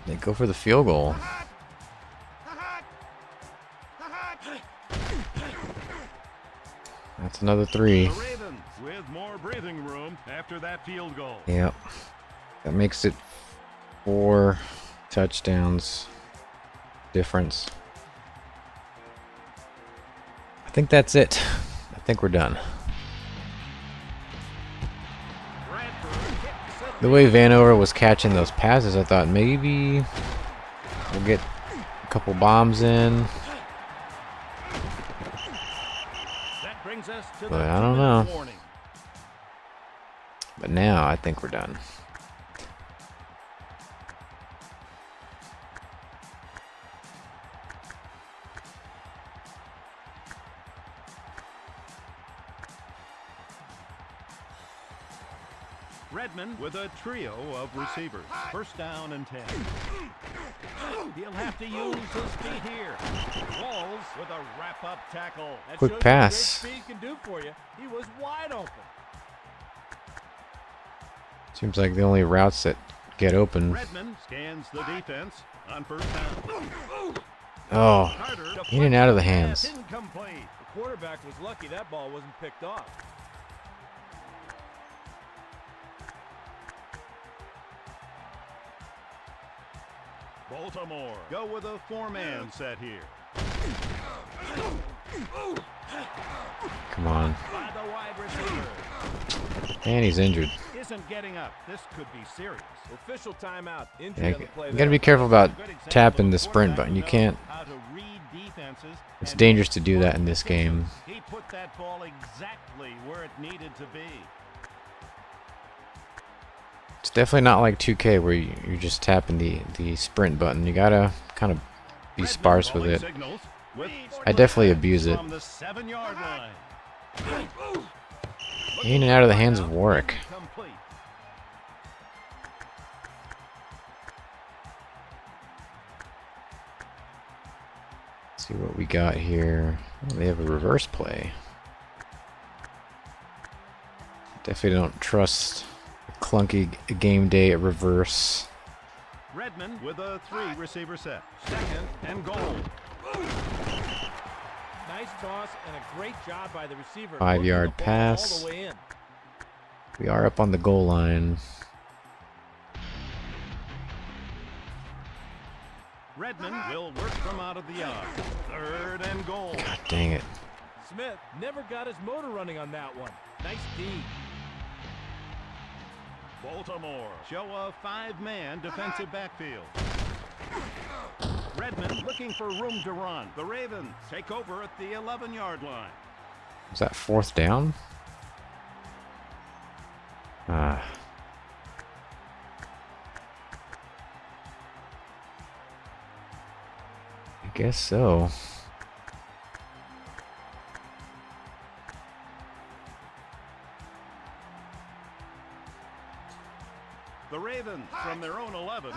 Speaker 1: They go for the field goal. That's another 3.
Speaker 4: The Ravens with more breathing room after that field goal.
Speaker 1: Yep. That makes it 4 touchdowns difference. I think that's it. I think we're done. The way Vanover was catching those passes, I thought maybe we'll get a couple bombs in. But I don't know. But now I think we're done.
Speaker 4: Redmond with a trio of receivers. 1st down and 10. He'll have to use his feet here. Walls with a wrap-up tackle.
Speaker 5: That
Speaker 1: Quick
Speaker 5: shows
Speaker 1: pass.
Speaker 5: what great speed can do for you. He was wide open.
Speaker 1: Seems like the only routes that get open.
Speaker 4: Redmond scans the defense on 1st down.
Speaker 1: Oh, in and out of the hands.
Speaker 4: Incomplete.
Speaker 5: The quarterback was lucky that ball wasn't picked off.
Speaker 4: Baltimore go with a 4-man set here.
Speaker 1: Come on.
Speaker 4: By the wide receiver.
Speaker 1: And he's injured.
Speaker 4: Isn't getting up. This could be serious. Official timeout. Injury
Speaker 1: Yeah,
Speaker 4: on the play
Speaker 1: you gotta be careful about tapping the sprint button. You can't.
Speaker 4: How to read defenses.
Speaker 1: It's dangerous to do that in this game.
Speaker 4: He put that ball exactly where it needed to be.
Speaker 1: It's definitely not like 2K where you're just tapping the sprint button. You gotta kind of be sparse with it. I definitely abuse it.
Speaker 4: From the 7-yard line.
Speaker 1: In and out of the hands of Warwick.
Speaker 4: Complete.
Speaker 1: Let's see what we got here. Oh, they have a reverse play. Definitely don't trust a clunky game day at reverse.
Speaker 4: Redmond with a 3-receiver set. Second and goal. Nice toss and a great job by the receiver.
Speaker 1: 5-yard pass.
Speaker 4: All the way in.
Speaker 1: We are up on the goal line.
Speaker 4: Redmond will work from out of the yard. Third and goal.
Speaker 1: God dang it.
Speaker 5: Smith never got his motor running on that one. Nice D.
Speaker 4: Baltimore show a 5-man defensive backfield. Redmond looking for room to run. The Ravens take over at the 11-yard line.
Speaker 1: Was that 4th down? Ah. I guess so.
Speaker 4: The Ravens from their own 11.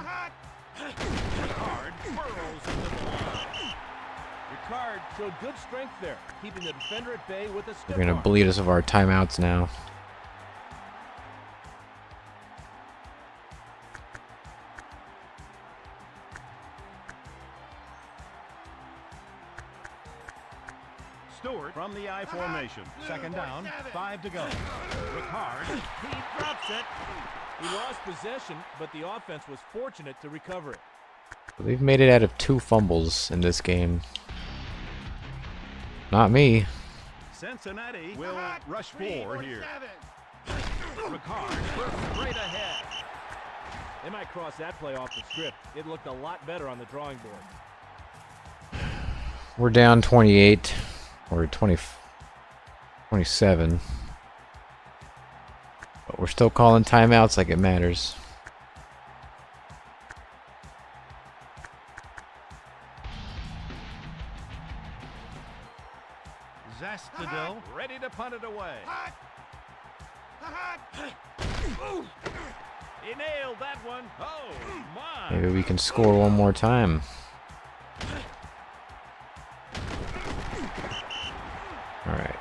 Speaker 4: Ricard burrows into the line.
Speaker 5: Ricard showed good strength there, keeping the defender at bay with a stiff
Speaker 1: They're gonna
Speaker 5: arm.
Speaker 1: bleed us of our timeouts now.
Speaker 4: Stewart from the I formation. Second down, 5 to go. Ricard, he drops it.
Speaker 5: He lost possession, but the offense was fortunate to recover it.
Speaker 1: They've made it out of 2 fumbles in this game. Not me.
Speaker 4: Cincinnati will rush 4 here. Ricard looks straight ahead.
Speaker 5: They might cross that play off the script. It looked a lot better on the drawing board.
Speaker 1: We're down 28 or 27. But we're still calling timeouts like it matters.
Speaker 4: Zastadil ready to punt it away. He nailed that one. Oh, my.
Speaker 1: Maybe we can score one more time. Alright.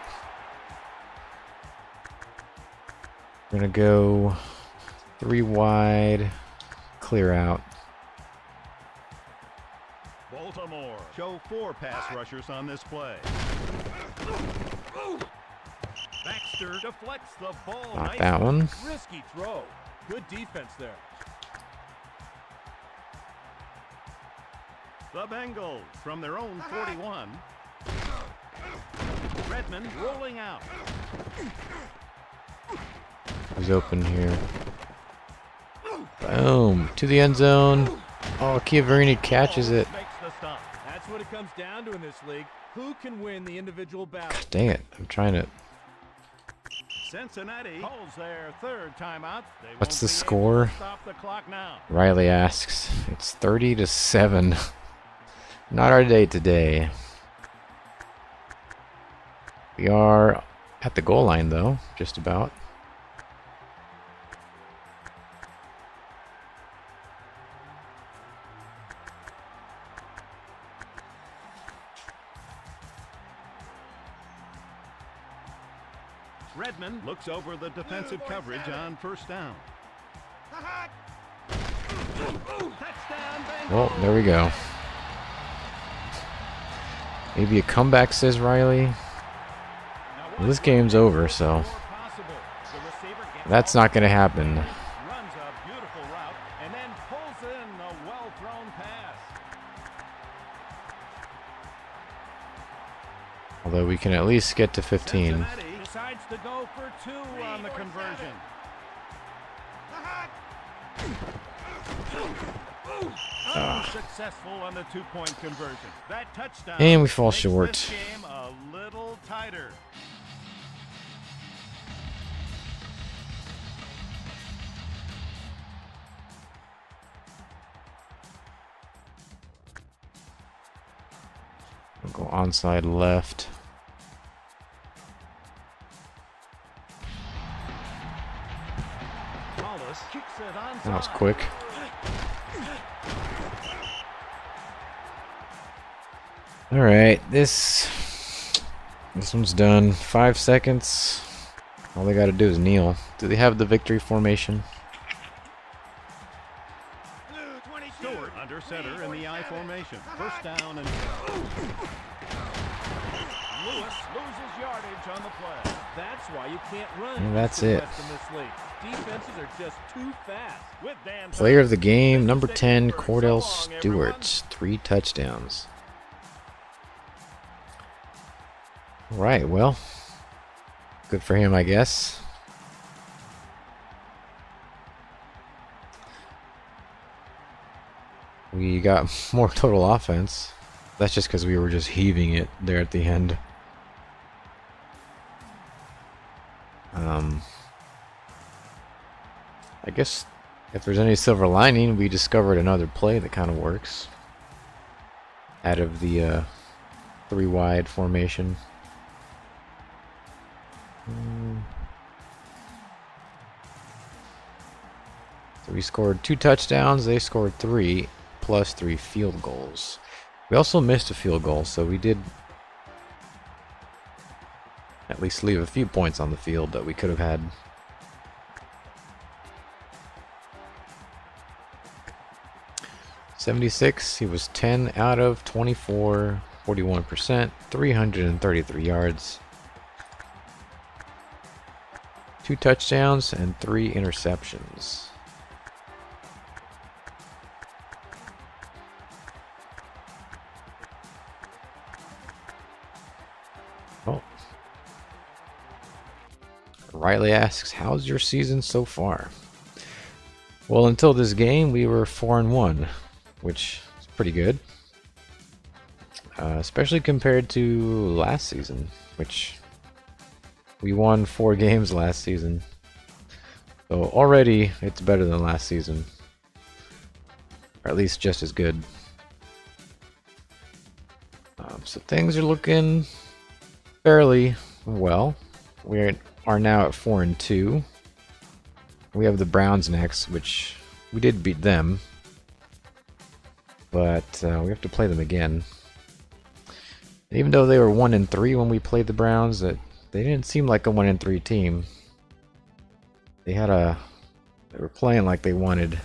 Speaker 1: We're gonna go 3 wide, clear out.
Speaker 4: Baltimore show 4 pass rushers on this play. Baxter deflects the ball.
Speaker 1: Not that one.
Speaker 5: Risky throw. Good defense there.
Speaker 4: The Bengals from their own 41. Redmond rolling out.
Speaker 1: Who's open here? Boom! To the end zone. Oh, Chiaverini catches it.
Speaker 4: Makes the stop.
Speaker 5: That's what it comes down to in this league. Who can win the individual battle?
Speaker 1: Dang it. I'm trying to...
Speaker 4: Cincinnati calls their 3rd timeout. They
Speaker 1: What's
Speaker 4: won't
Speaker 1: the
Speaker 4: be
Speaker 1: score?
Speaker 4: able to stop the clock now.
Speaker 1: Riley asks. It's 30-7. Not our day today. We are at the goal line, though. Just about.
Speaker 4: Redmond looks over the defensive coverage on 1st down. Touchdown, Bengals.
Speaker 1: Well, there we go. Maybe a comeback, says Riley. Well, this game's over, so that's not going to happen.
Speaker 4: Runs a beautiful route and then pulls in a well-thrown pass.
Speaker 1: Although we we can at least get to 15.
Speaker 4: Cincinnati decides to go for 2 on the conversion. Unsuccessful on the 2-point conversion. That touchdown
Speaker 1: And we fall
Speaker 4: makes
Speaker 1: short.
Speaker 4: this game a little tighter.
Speaker 1: We'll go onside left.
Speaker 4: Wallace kicks it onside.
Speaker 1: That was quick. All right, this one's done. 5 seconds. All they got to do is kneel. Do they have the victory formation?
Speaker 4: Stewart under center in the I formation. First down and Lewis loses yardage on the play. That's why you can't run.
Speaker 1: And that's
Speaker 4: the
Speaker 1: it.
Speaker 4: rest in this league. Defenses are just too fast. With Dan
Speaker 1: Player of the game,
Speaker 4: This
Speaker 1: number
Speaker 4: is the
Speaker 1: 10,
Speaker 4: keeper.
Speaker 1: Cordell
Speaker 4: So long, everyone.
Speaker 1: Stewart. 3 touchdowns. Right, well, good for him, I guess. We got more total offense. That's just because we were just heaving it there at the end. I guess if there's any silver lining, we discovered another play that kind of works out of the 3 wide formation. So we scored 2 touchdowns, they scored 3, plus 3 field goals. We also missed a field goal, so we did at least leave a few points on the field that we could have had. .76, he was 10 out of 24, 41%, 333 yards. 2 touchdowns and 3 interceptions. Oh. Riley asks, how's your season so far? Well, until this game, we were 4-1, which is pretty good. Especially compared to last season, which we won 4 games last season. So already it's better than last season. Or at least just as good. So things are looking fairly well. We are now at 4-2. We have the Browns next, which we did beat them. But we have to play them again. Even though they were 1-3 when we played the Browns, they didn't seem like a 1-3 team. They were playing like they wanted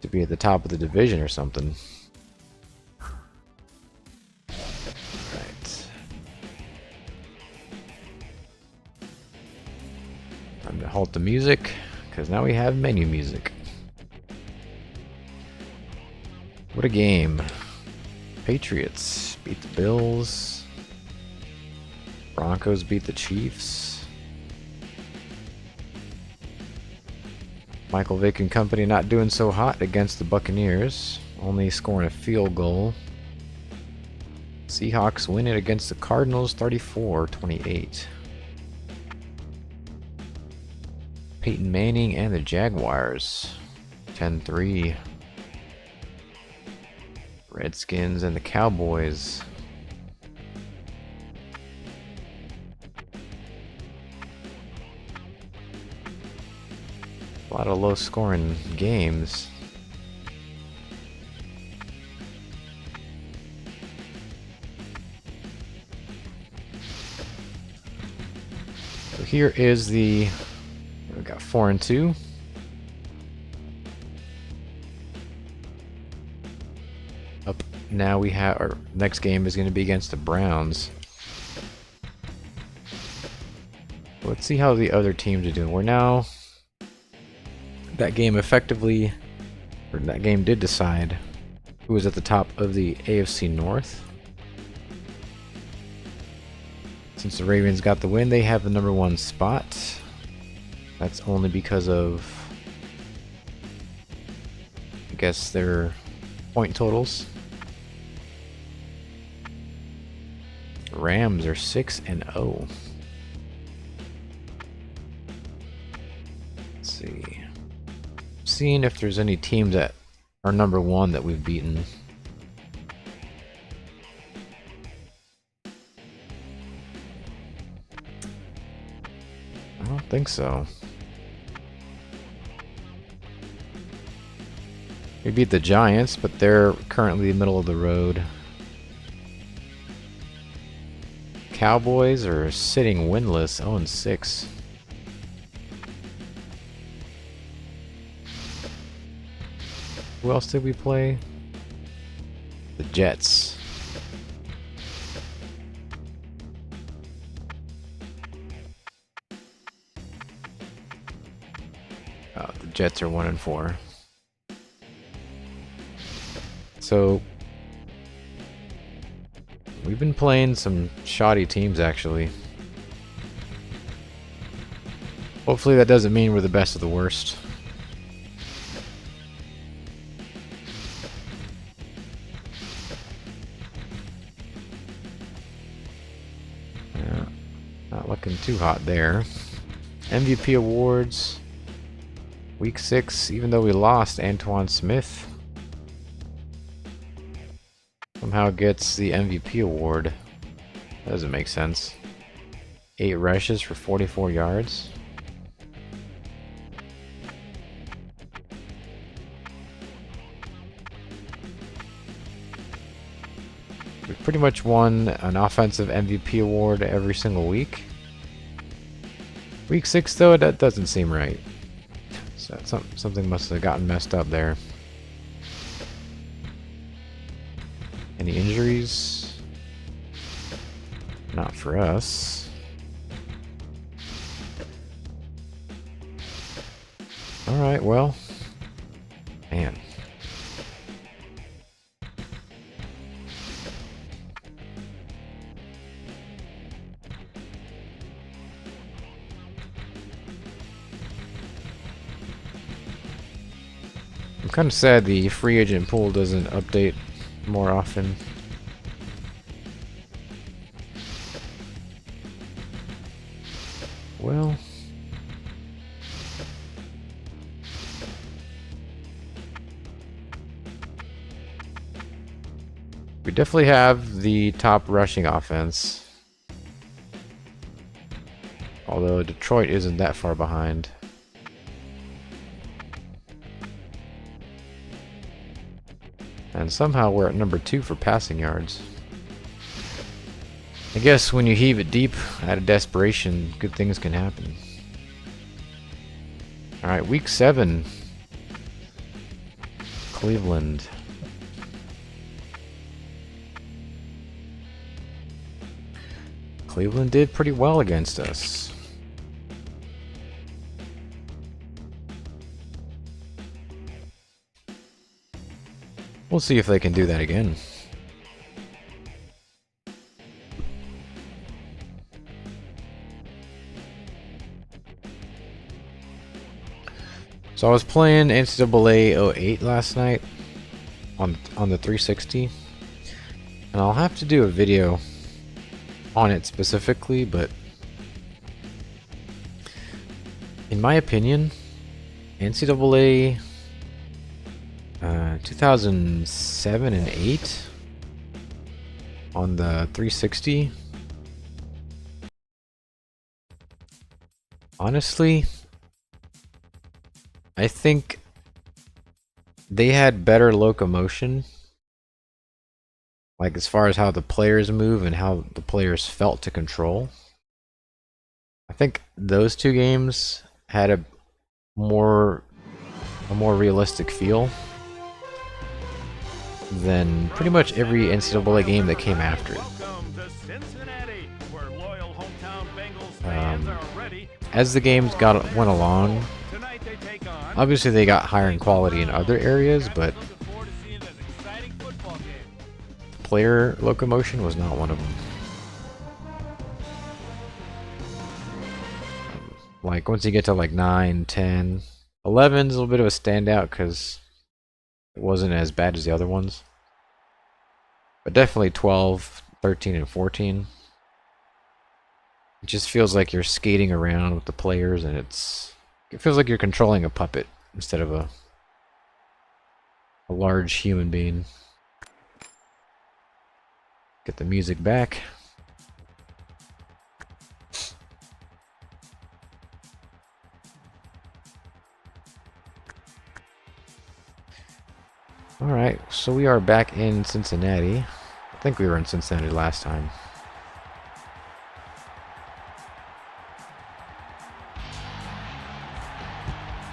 Speaker 1: to be at the top of the division or something. Right. Time to halt the music, because now we have menu music. What a game. Patriots beat the Bills. Broncos beat the Chiefs. Michael Vick and company not doing so hot against the Buccaneers, only scoring a field goal. Seahawks win it against the Cardinals 34-28. Peyton Manning and the Jaguars 10-3. Redskins and the Cowboys. A lot of low scoring games. So here is we got 4-2. Up now we have our next game is going to be against the Browns. Let's see how the other teams are doing. We're now that game did decide who was at the top of the AFC North. Since the Ravens got the win, they have the #1 spot. That's only because of, I guess, their point totals. Rams are 6-0. Let's see. Seeing if there's any teams that are #1 that we've beaten. I don't think so. We beat the Giants, but they're currently middle of the road. Cowboys are sitting winless, 0-6. Who else did we play? The Jets. Oh, the Jets are 1-4. So we've been playing some shoddy teams, actually. Hopefully that doesn't mean we're the best of the worst. Yeah, not looking too hot there. MVP awards. Week 6, even though we lost, Antoine Smith somehow gets the MVP award. That doesn't make sense. 8 rushes for 44 yards. We've pretty much won an offensive MVP award every single week. Week 6 though, that doesn't seem right. So something must have gotten messed up there. Any injuries? Not for us. Alright, well. Man. I'm kind of sad the free agent pool doesn't update more often. Well, we definitely have the top rushing offense, although Detroit isn't that far behind. And somehow we're at #2 for passing yards. I guess when you heave it deep out of desperation, good things can happen. Alright, week 7. Cleveland. Cleveland did pretty well against us. We'll see if they can do that again. So I was playing NCAA 08 last night on the 360, and I'll have to do a video on it specifically, but in my opinion, NCAA 2007 and 8 on the 360, honestly, I think they had better locomotion, like as far as how the players move and how the players felt to control. I think those two games had a more realistic feel than pretty much every NCAA game that came after it. As the games went along, obviously they got higher in quality in other areas, but player locomotion was not one of them. Like once you get to like 9, 10, 11's a little bit of a standout because it wasn't as bad as the other ones. But definitely 12, 13, and 14. It just feels like you're skating around with the players, and it feels like you're controlling a puppet instead of a large human being. Get the music back. Alright, so we are back in Cincinnati. I think we were in Cincinnati last time.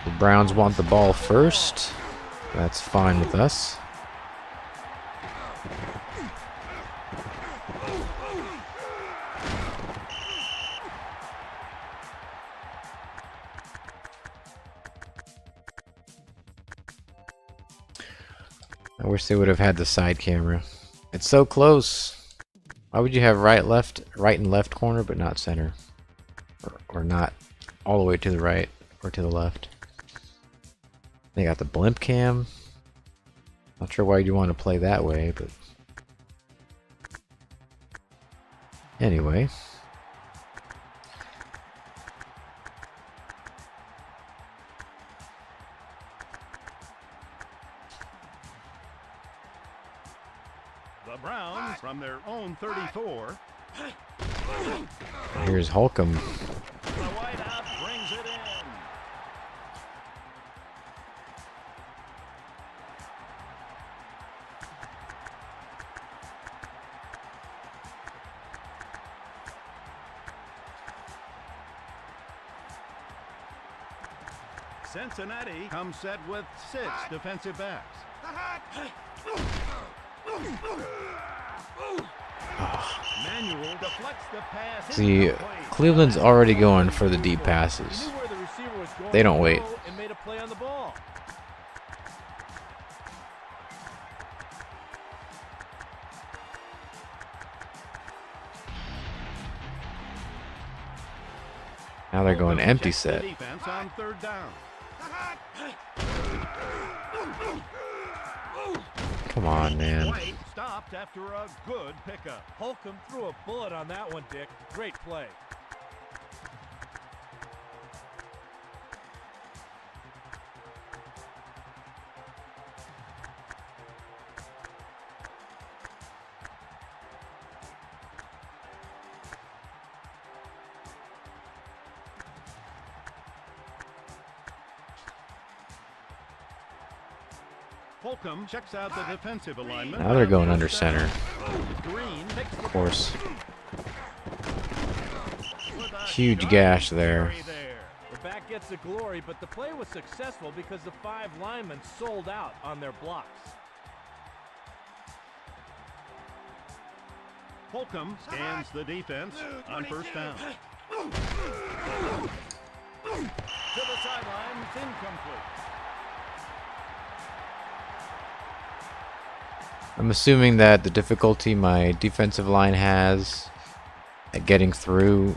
Speaker 1: The Browns want the ball first. That's fine with us. I wish they would have had the side camera. It's so close. Why would you have right and left corner, but not center? Or not all the way to the right or to the left? They got the blimp cam. Not sure why you'd want to play that way, but anyway.
Speaker 4: The Browns from their own 34.
Speaker 1: Here's Holcomb.
Speaker 4: The wideout brings it in. Cincinnati comes set with 6 defensive backs. Manuel deflects the pass.
Speaker 1: See, Cleveland's already going for the deep passes. They don't wait.
Speaker 4: And made a play on the ball.
Speaker 1: Now they're going empty set.
Speaker 4: Defense on 3rd down.
Speaker 1: Come on, man.
Speaker 4: White stopped after a good pickup.
Speaker 5: Holcomb threw a bullet on that one, Dick. Great play.
Speaker 4: Holcomb checks out the defensive alignment.
Speaker 1: Now they're going under center.
Speaker 4: Green takes
Speaker 1: Of course. Huge gash there.
Speaker 5: The back gets the glory, but the play was successful because the 5 linemen sold out on their blocks.
Speaker 4: Holcomb scans the defense on 1st down.
Speaker 5: To the sideline, it's incomplete.
Speaker 1: I'm assuming that the difficulty my defensive line has at getting through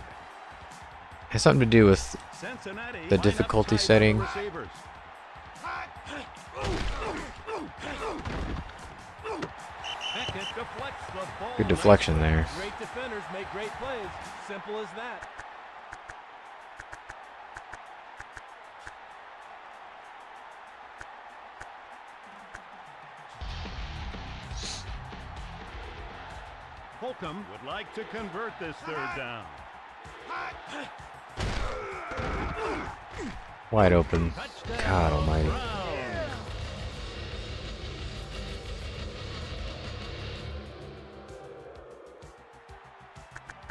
Speaker 1: has something to do with the difficulty setting. Good deflection there.
Speaker 5: Great defenders make great plays. Simple as that.
Speaker 4: Holcomb would like to convert this 3rd down.
Speaker 1: Wide open. God almighty.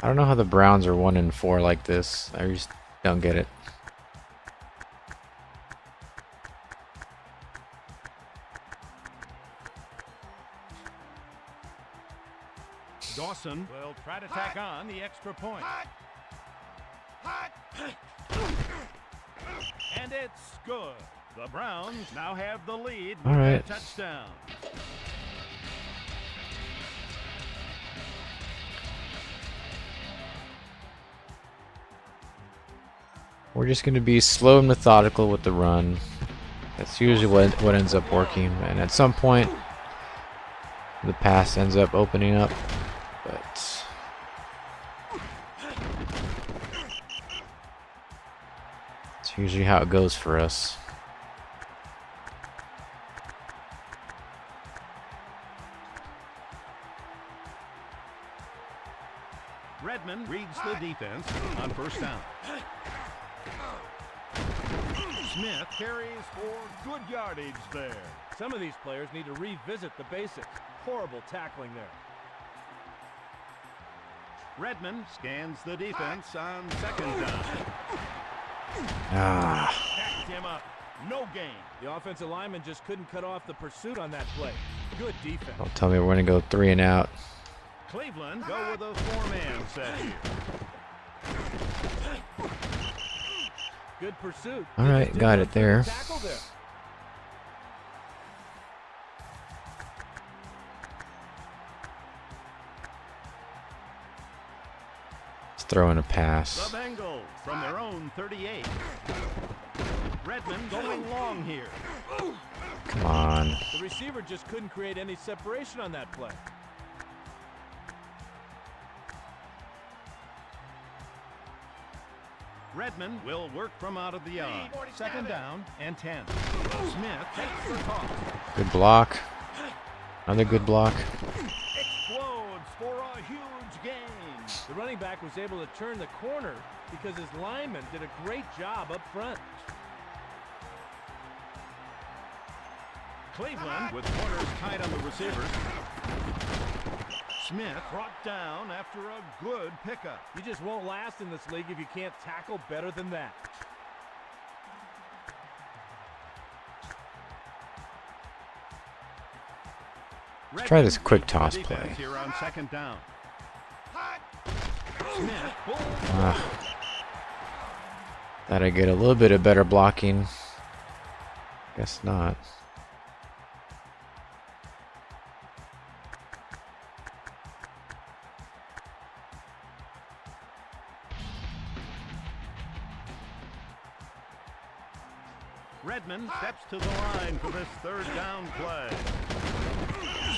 Speaker 1: I don't know how the Browns are 1-4 like this. I just don't get it.
Speaker 4: Dawson will try to tack on the extra point. And it's good. The Browns now have the lead with a touchdown.
Speaker 1: We're just going to be slow and methodical with the run. That's usually what ends up working. And at some point, the pass ends up opening up. But it's usually how it goes for us.
Speaker 4: Redmond reads the defense on first down. Smith carries for good yardage there.
Speaker 5: Some of these players need to revisit the basics. Horrible tackling there.
Speaker 4: Redmond scans the defense on second down.
Speaker 5: Packed him up. No gain. The offensive lineman just couldn't cut off the pursuit on that play. Good defense.
Speaker 1: Don't tell me we're going to go 3 and out.
Speaker 4: Cleveland go with a 4-man set here.
Speaker 5: Good pursuit.
Speaker 1: All right, got it there.
Speaker 5: Tackle there.
Speaker 1: Let's throw in a
Speaker 4: The
Speaker 1: pass.
Speaker 4: Bengals from their own 38. Redmond going long here.
Speaker 1: Come on.
Speaker 5: The receiver just couldn't create any separation on that play.
Speaker 4: Redmond will work from out of the yard. Second down and 10. Smith takes the toss.
Speaker 1: Good block. Another good block.
Speaker 4: Explodes for a huge gain.
Speaker 5: The running back was able to turn the corner because his lineman did a great job up front.
Speaker 4: Cleveland with corners tight on the receivers. Smith brought down after a good pickup.
Speaker 5: You just won't last in this league if you can't tackle better than that.
Speaker 1: Let's try this quick toss play.
Speaker 4: Here on second down. Smith
Speaker 1: Thought I'd get a little bit of better blocking. Guess not.
Speaker 4: Redmond steps to the line for this third down play.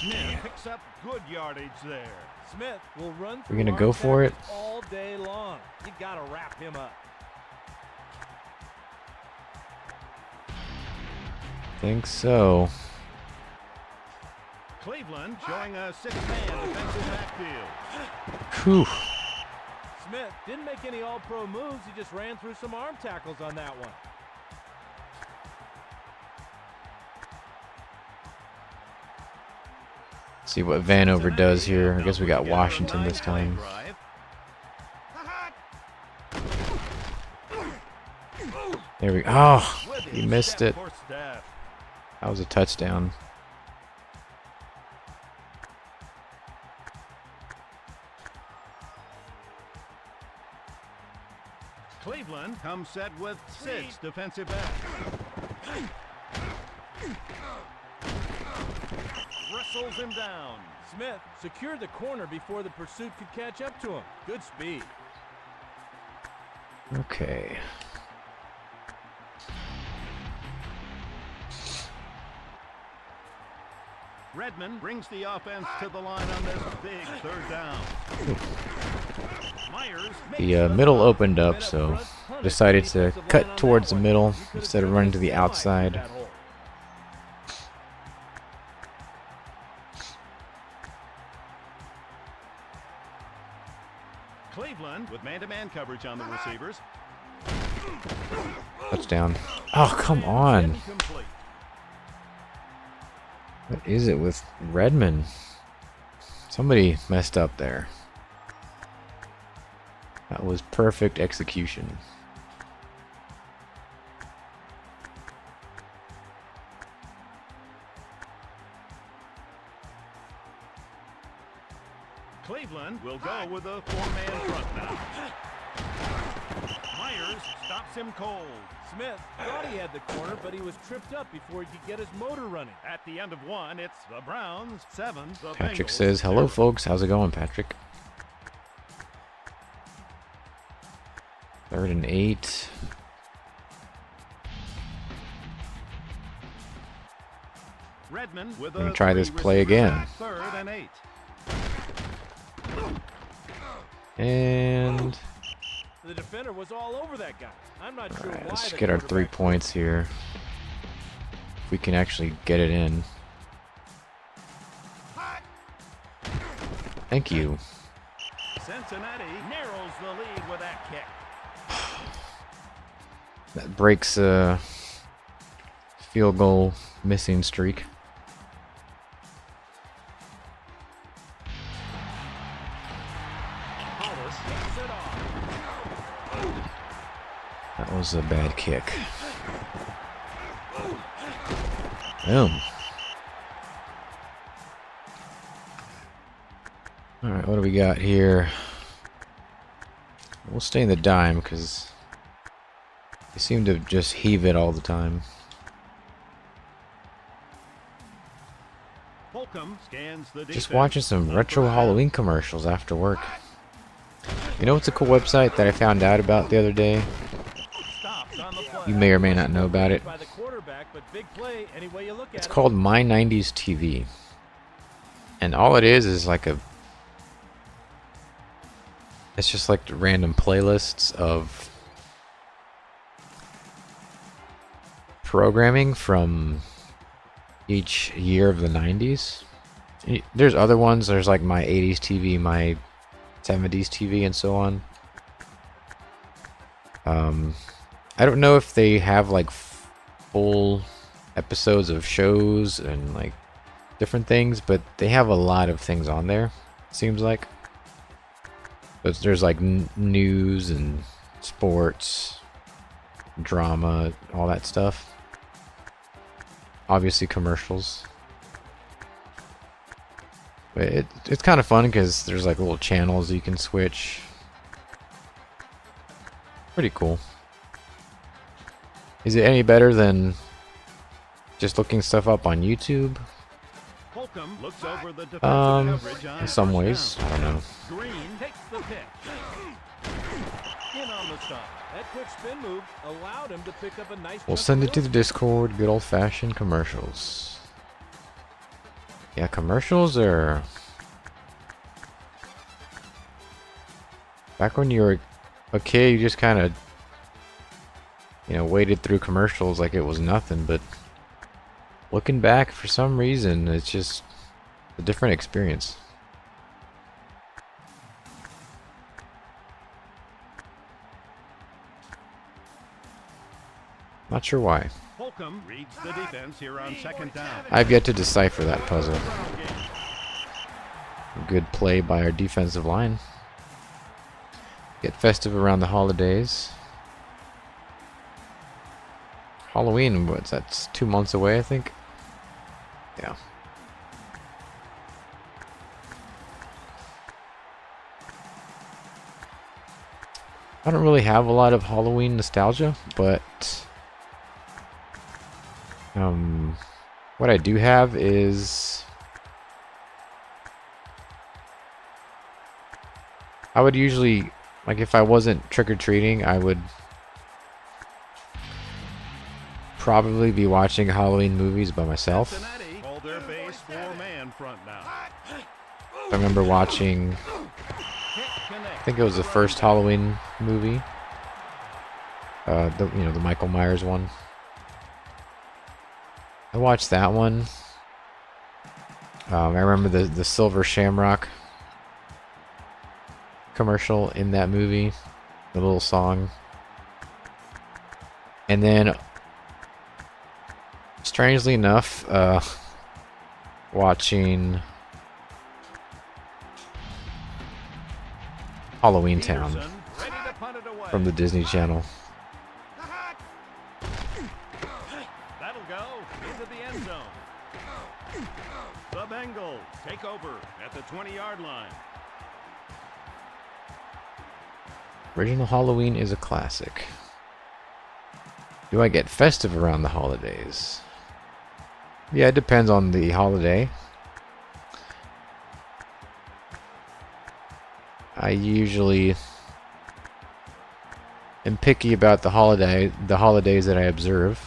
Speaker 4: Smith picks up good yardage there.
Speaker 5: Smith will run
Speaker 1: We're
Speaker 5: through
Speaker 1: gonna go for it.
Speaker 5: all day long. You gotta wrap him up.
Speaker 1: Think so.
Speaker 4: Cleveland showing a 6-man defensive backfield.
Speaker 1: Whew.
Speaker 5: Smith didn't make any all-pro moves. He just ran through some arm tackles on that one.
Speaker 1: See what Vanover does here. I guess we got Washington this time. There we go. Oh, he missed it. That was a touchdown.
Speaker 4: Cleveland comes set with 6 defensive backs. Wrestles him down.
Speaker 5: Smith secured the corner before the pursuit could catch up to him. Good speed.
Speaker 1: Okay.
Speaker 4: Redmond brings the offense to the line on this big third down. Myers
Speaker 1: The middle opened up, so decided to cut towards the middle instead of running to the outside.
Speaker 4: Cleveland with man-to-man coverage on the receivers.
Speaker 1: Touchdown. Oh, come on.
Speaker 4: Incomplete.
Speaker 1: What is it with Redmond? Somebody messed up there. That was perfect execution.
Speaker 4: Cleveland will go with a 4-man front now. Myers stops him cold.
Speaker 5: Smith thought he had the corner, but he was tripped up before he could get his motor running.
Speaker 4: At the end of one, it's the Browns 7. The
Speaker 1: Patrick
Speaker 4: Bengals
Speaker 1: says, hello
Speaker 4: 0.
Speaker 1: folks, how's it going, Patrick? 3rd and 8.
Speaker 4: Redmond with
Speaker 1: Let me
Speaker 4: a
Speaker 1: try this play
Speaker 4: three-receiver
Speaker 1: again.
Speaker 4: sack, 3rd and 8.
Speaker 1: And
Speaker 5: The defender was all over that guy. I'm not sure
Speaker 1: alright,
Speaker 5: why
Speaker 1: let's
Speaker 5: the
Speaker 1: get our 3
Speaker 5: quarterback-
Speaker 1: points here. If we can actually get it in. Thank you.
Speaker 4: Cincinnati narrows the lead with that kick.
Speaker 1: That breaks a field goal missing streak.
Speaker 4: Hollis kicks it off.
Speaker 1: That was a bad kick. Boom. Alright, what do we got here? We'll stay in the dime because they seem to just heave it all the time.
Speaker 4: Holcomb scans the
Speaker 1: Just
Speaker 4: defense.
Speaker 1: watching some retro Halloween commercials after work. You know what's a cool website that I found out about the other day?
Speaker 4: Stops on the play.
Speaker 1: You may or may not know about it.
Speaker 5: By the quarterback, but big play any way you look at
Speaker 1: It's
Speaker 5: it.
Speaker 1: called My 90s TV. And all it is like a... It's just like random playlists of programming from each year of the 90s. There's other ones. There's like my 80s TV, my 70s TV, and so on. I don't know if they have like full episodes of shows and like different things, but they have a lot of things on there, seems like. But there's like news and sports, drama, all that stuff. Obviously commercials. But it's kind of fun because there's like little channels you can switch. Pretty cool. Is it any better than just looking stuff up on YouTube?
Speaker 4: Holcomb looks over the defensive coverage on
Speaker 1: In some
Speaker 4: first
Speaker 1: ways,
Speaker 4: down.
Speaker 1: I don't know.
Speaker 4: Green takes the pitch.
Speaker 5: In on the stop. That quick spin move allowed him to pick up a nice.
Speaker 1: We'll
Speaker 5: chunk
Speaker 1: send
Speaker 5: of
Speaker 1: it to the
Speaker 5: real
Speaker 1: Discord. Good old-fashioned commercials. Yeah, commercials are... Back when you were a kid, you just kind of, waded through commercials like it was nothing. But looking back, for some reason, it's just a different experience. Not sure why.
Speaker 4: Holcomb reads the defense here on 2nd down.
Speaker 1: I've yet to decipher that puzzle. Good play by our defensive line. Get festive around the holidays. Halloween, what's that? It's 2 months away, I think. Yeah. I don't really have a lot of Halloween nostalgia, but what I do have is I would usually, like, if I wasn't trick-or-treating, I would probably be watching Halloween movies by myself.
Speaker 4: Cincinnati hold their base 4-man front now.
Speaker 1: I remember watching, I think it was the first Halloween movie, the Michael Myers one. I watched that one. I remember the Silver Shamrock commercial in that movie, the little song. And then, strangely enough, watching Halloween Town
Speaker 4: Peterson ready to punt it away.
Speaker 1: from the Disney Channel.
Speaker 4: That'll go into the end zone. The Bengals take over at the 20-yard line.
Speaker 1: Original Halloween is a classic. Do I get festive around the holidays? Yeah, it depends on the holiday. I usually am picky about the holidays that I observe.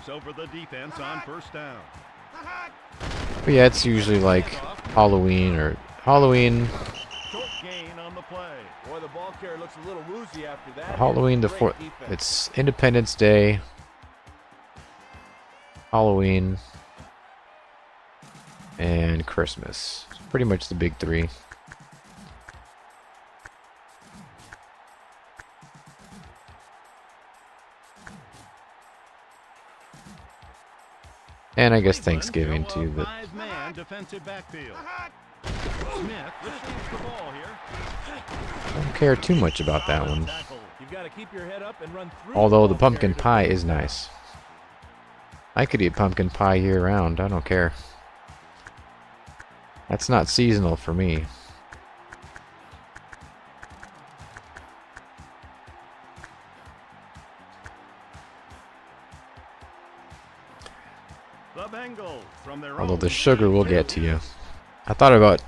Speaker 4: offense over the defense on first down.
Speaker 1: But yeah, it's usually like Halloween or Halloween.
Speaker 4: Short gain on the play.
Speaker 5: Boy, the ball carrier looks a little woozy after that.
Speaker 1: Halloween the
Speaker 5: Great
Speaker 1: 4th.
Speaker 5: defense.
Speaker 1: It's Independence Day, Halloween, and Christmas. It's pretty much the big three. And I guess Thanksgiving too, but
Speaker 4: Five-man defensive backfield. Smith receives the ball here.
Speaker 1: I don't care too much about that one.
Speaker 4: Tackle.
Speaker 5: You've got to keep your head up and run through.
Speaker 1: Although the
Speaker 5: ball
Speaker 1: pumpkin
Speaker 5: carrier.
Speaker 1: pie is nice. I could eat pumpkin pie year round. I don't care. That's not seasonal for me.
Speaker 4: The Bengals from their
Speaker 1: Although
Speaker 4: own
Speaker 1: the sugar will get to you. I thought about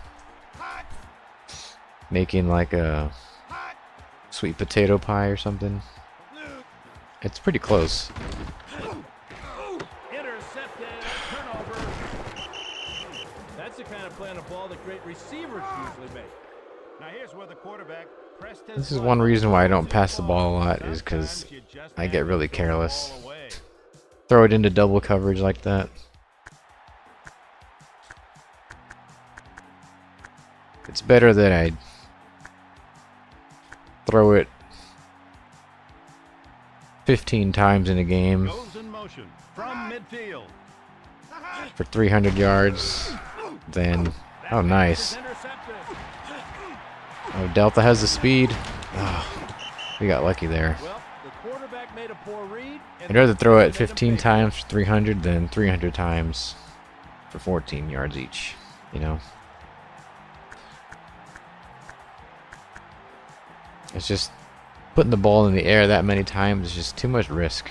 Speaker 1: making like a sweet potato pie or something. It's pretty close.
Speaker 5: Intercepted. Turnover. That's the kind of play on a ball that great receivers usually make.
Speaker 4: Now here's where the quarterback pressed his
Speaker 1: This is
Speaker 4: button.
Speaker 1: one reason why I don't pass the ball a lot, is because
Speaker 4: Sometimes you just
Speaker 1: I
Speaker 4: have
Speaker 1: get
Speaker 4: to
Speaker 1: really
Speaker 4: throw the
Speaker 1: careless.
Speaker 4: ball away.
Speaker 1: Throw it into double coverage like that. It's better that I throw it 15 times in a game
Speaker 4: Goes in motion from midfield.
Speaker 1: for 300 yards than... Oh, nice.
Speaker 5: Intercepted.
Speaker 1: Oh, Delta has the speed. Oh, we got lucky there.
Speaker 5: Well, the quarterback made a poor read.
Speaker 1: I'd rather throw it 15 times for 300 than 300 times for 14 yards each, you know? It's just putting the ball in the air that many times is just too much risk.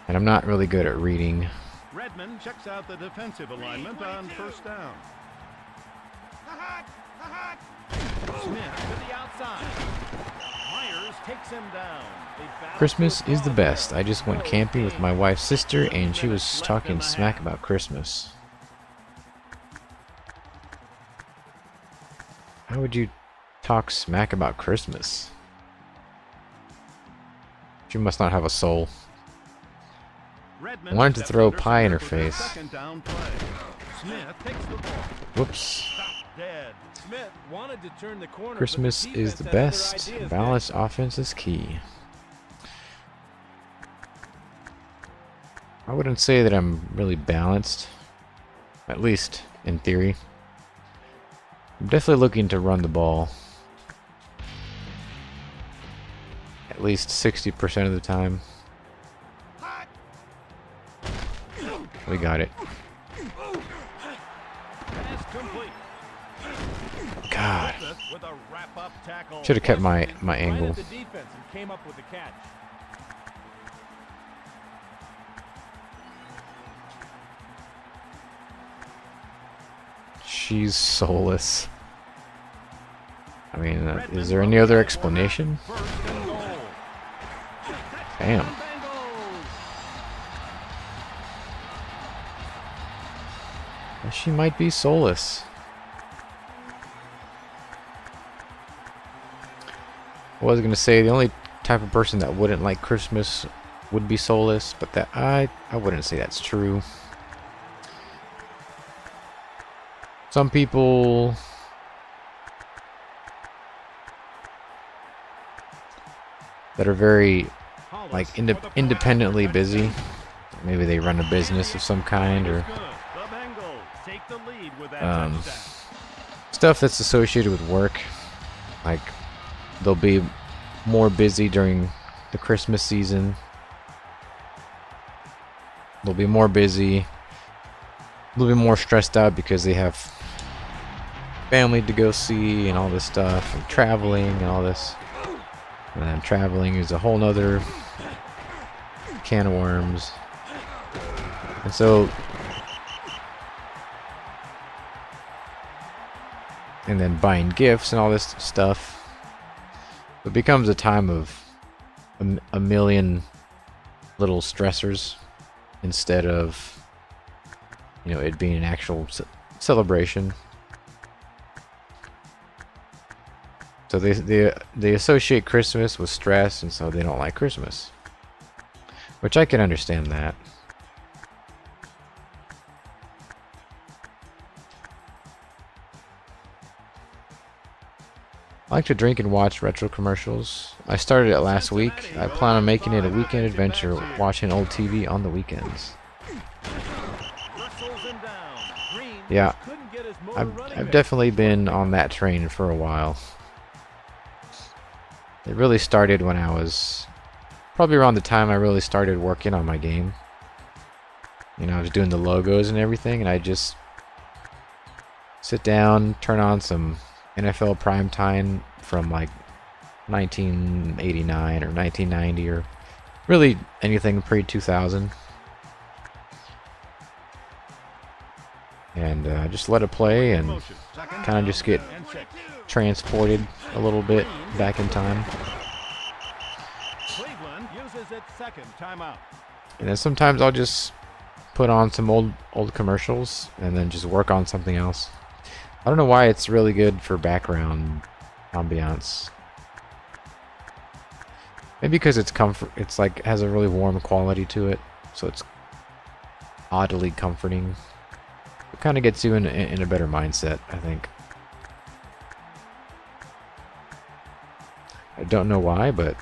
Speaker 1: And I'm not really good at reading.
Speaker 4: Redmond checks out the defensive alignment on first down.
Speaker 5: Smith to the outside.
Speaker 4: Myers takes him down. They battle
Speaker 1: Christmas
Speaker 4: for
Speaker 1: is the
Speaker 4: ball.
Speaker 1: best. I just went camping with my wife's sister and she was talking smack about Christmas. How would you talk smack about Christmas? She must not have a soul.
Speaker 4: Redmond
Speaker 1: Wanted to
Speaker 4: steps
Speaker 1: throw
Speaker 4: under
Speaker 1: pie in her
Speaker 4: center for their
Speaker 1: face.
Speaker 4: second down play. Smith takes the ball.
Speaker 1: Whoops.
Speaker 4: Stop dead.
Speaker 5: Smith wanted to turn the corner. but
Speaker 1: Christmas is
Speaker 5: defense
Speaker 1: the
Speaker 5: had other
Speaker 1: best.
Speaker 5: ideas
Speaker 1: Balanced offense is key. I wouldn't say that I'm really balanced. At least in theory. I'm definitely looking to run the ball. At least 60% of the time. We got it.
Speaker 4: Pass complete.
Speaker 1: God.
Speaker 4: Smith with a wrap-up tackle.
Speaker 1: Should have kept my
Speaker 5: Right
Speaker 1: angle.
Speaker 5: at the defense and came up with the catch.
Speaker 1: She's soulless. I mean, is there any other explanation?
Speaker 4: First and goal.
Speaker 1: Damn.
Speaker 4: Bengals.
Speaker 1: She might be soulless. I was gonna say the only type of person that wouldn't like Christmas would be soulless, but that I wouldn't say that's true. Some people that are very like independently busy. Maybe they run a business of some kind or
Speaker 4: The Bengals take the lead with that
Speaker 1: Um,
Speaker 4: touchdown.
Speaker 1: stuff that's associated with work. Like they'll be more busy during the Christmas season. They'll be more busy. They'll be more stressed out because they have family to go see and all this stuff, and traveling and all this. And then traveling is a whole nother can of worms. And so, and then buying gifts and all this stuff. It becomes a time of a million little stressors instead of, you know, it being an actual celebration. So they associate Christmas with stress, and so they don't like Christmas, which I can understand that. I like to drink and watch retro commercials. I started it last week. I plan on making it a weekend adventure, watching old TV on the weekends. Yeah, I've definitely been on that train for a while. It really started when I was probably around the time I really started working on my game. You know, I was doing the logos and everything, and I just sit down, turn on some NFL primetime from like 1989 or 1990 or really anything pre-2000, and just let it play and kind of just get transported a little bit back in time.
Speaker 4: Cleveland uses its second timeout.
Speaker 1: And then sometimes I'll just put on some old commercials and then just work on something else. I don't know why it's really good for background ambiance. Maybe because it's comfort. It's like has a really warm quality to it, so it's oddly comforting. It kind of gets you in a better mindset, I think. I don't know why, but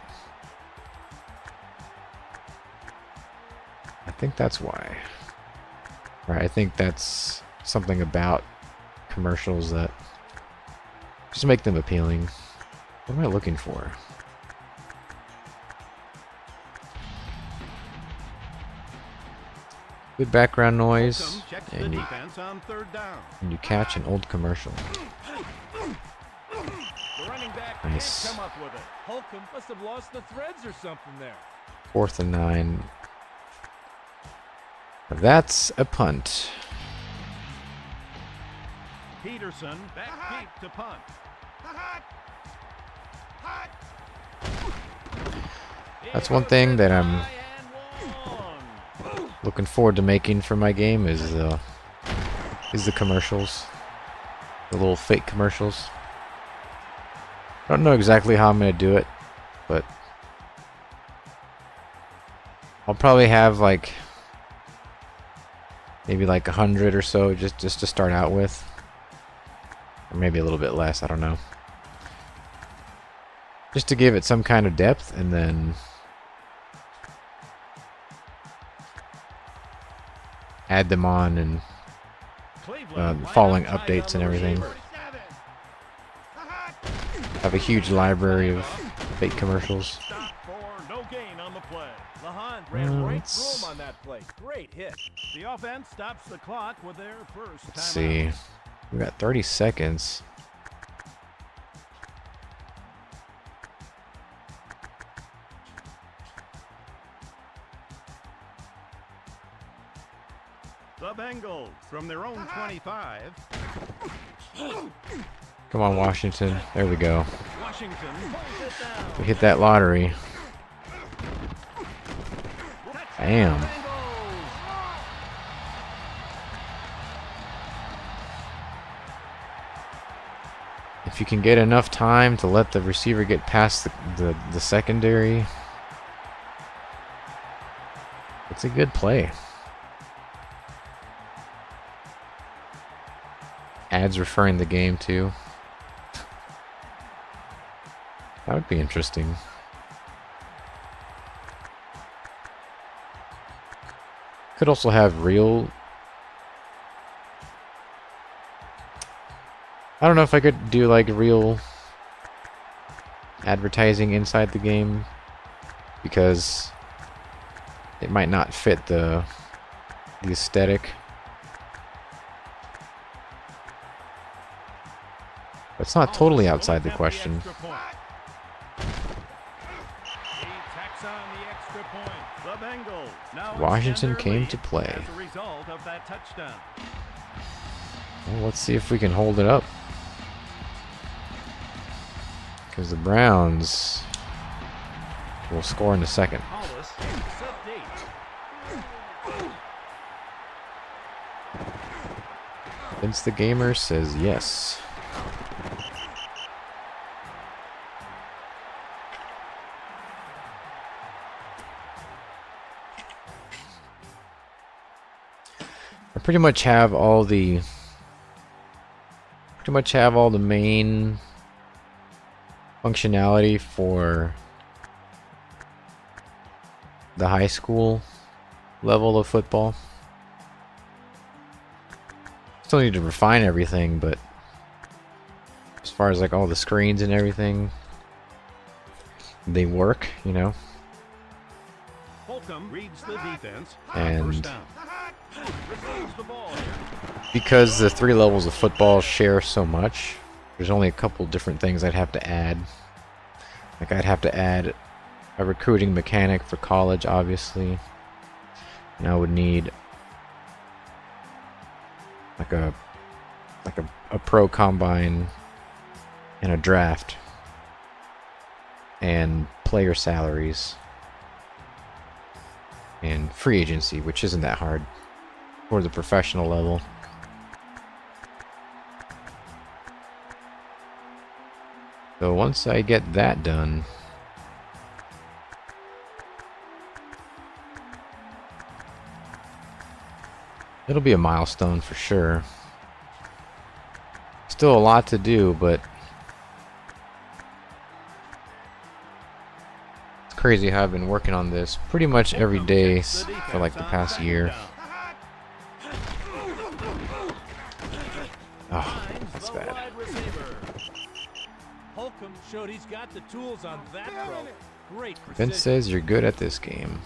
Speaker 1: I think that's why. Or I think that's something about commercials that just make them appealing. What am I looking for? Good background noise, and you catch an old commercial. Nice.
Speaker 4: Holcomb must have lost the threads or something there.
Speaker 1: 4th and 9. That's a punt.
Speaker 4: Peterson back deep to punt.
Speaker 1: That's one thing that I'm looking forward to making for my game is the commercials, the little fake commercials. I don't know exactly how I'm going to do it, but I'll probably have like maybe like 100 or so just to start out with, or maybe a little bit less, I don't know, just to give it some kind of depth, and then add them on and following updates and everything. Have a huge library of fake commercials.
Speaker 4: No gain on the play. LaHunt ran right through him on that play. Great hit. The offense stops the clock with their first timeout.
Speaker 1: Let's see. We got 30 seconds.
Speaker 4: The Bengals from their own 25.
Speaker 1: Come on, Washington. There we go.
Speaker 4: Washington pulls it down.
Speaker 1: We hit that lottery. Bam. If you can get enough time to let the receiver get past the secondary, it's a good play. Ads referring the game too. That would be interesting. Could also have real... I don't know if I could do like real advertising inside the game, because it might not fit the aesthetic. But it's not totally outside the question. Washington came to play. Well, let's see if we can hold it up, because the Browns will score in a second. Vince the Gamer says yes. I pretty much have all the main functionality for the high school level of football. Still need to refine everything, but as far as like all the screens and everything, they work, you know.
Speaker 4: Holcomb reads the defense.
Speaker 1: And
Speaker 4: First down. Receives the ball here.
Speaker 1: because the 3 levels of football share so much, there's only a couple different things I'd have to add. Like I'd have to add a recruiting mechanic for college, obviously. And I would need like a pro combine and a draft and player salaries and free agency, which isn't that hard for the professional level. So once I get that done, it'll be a milestone for sure. Still a lot to do, but it's crazy how I've been working on this pretty much every day for like the past year. Oh, that's bad.
Speaker 4: Holcomb showed he's got the tools on that throw. Great
Speaker 1: Vince
Speaker 4: precision.
Speaker 1: says you're good at this game.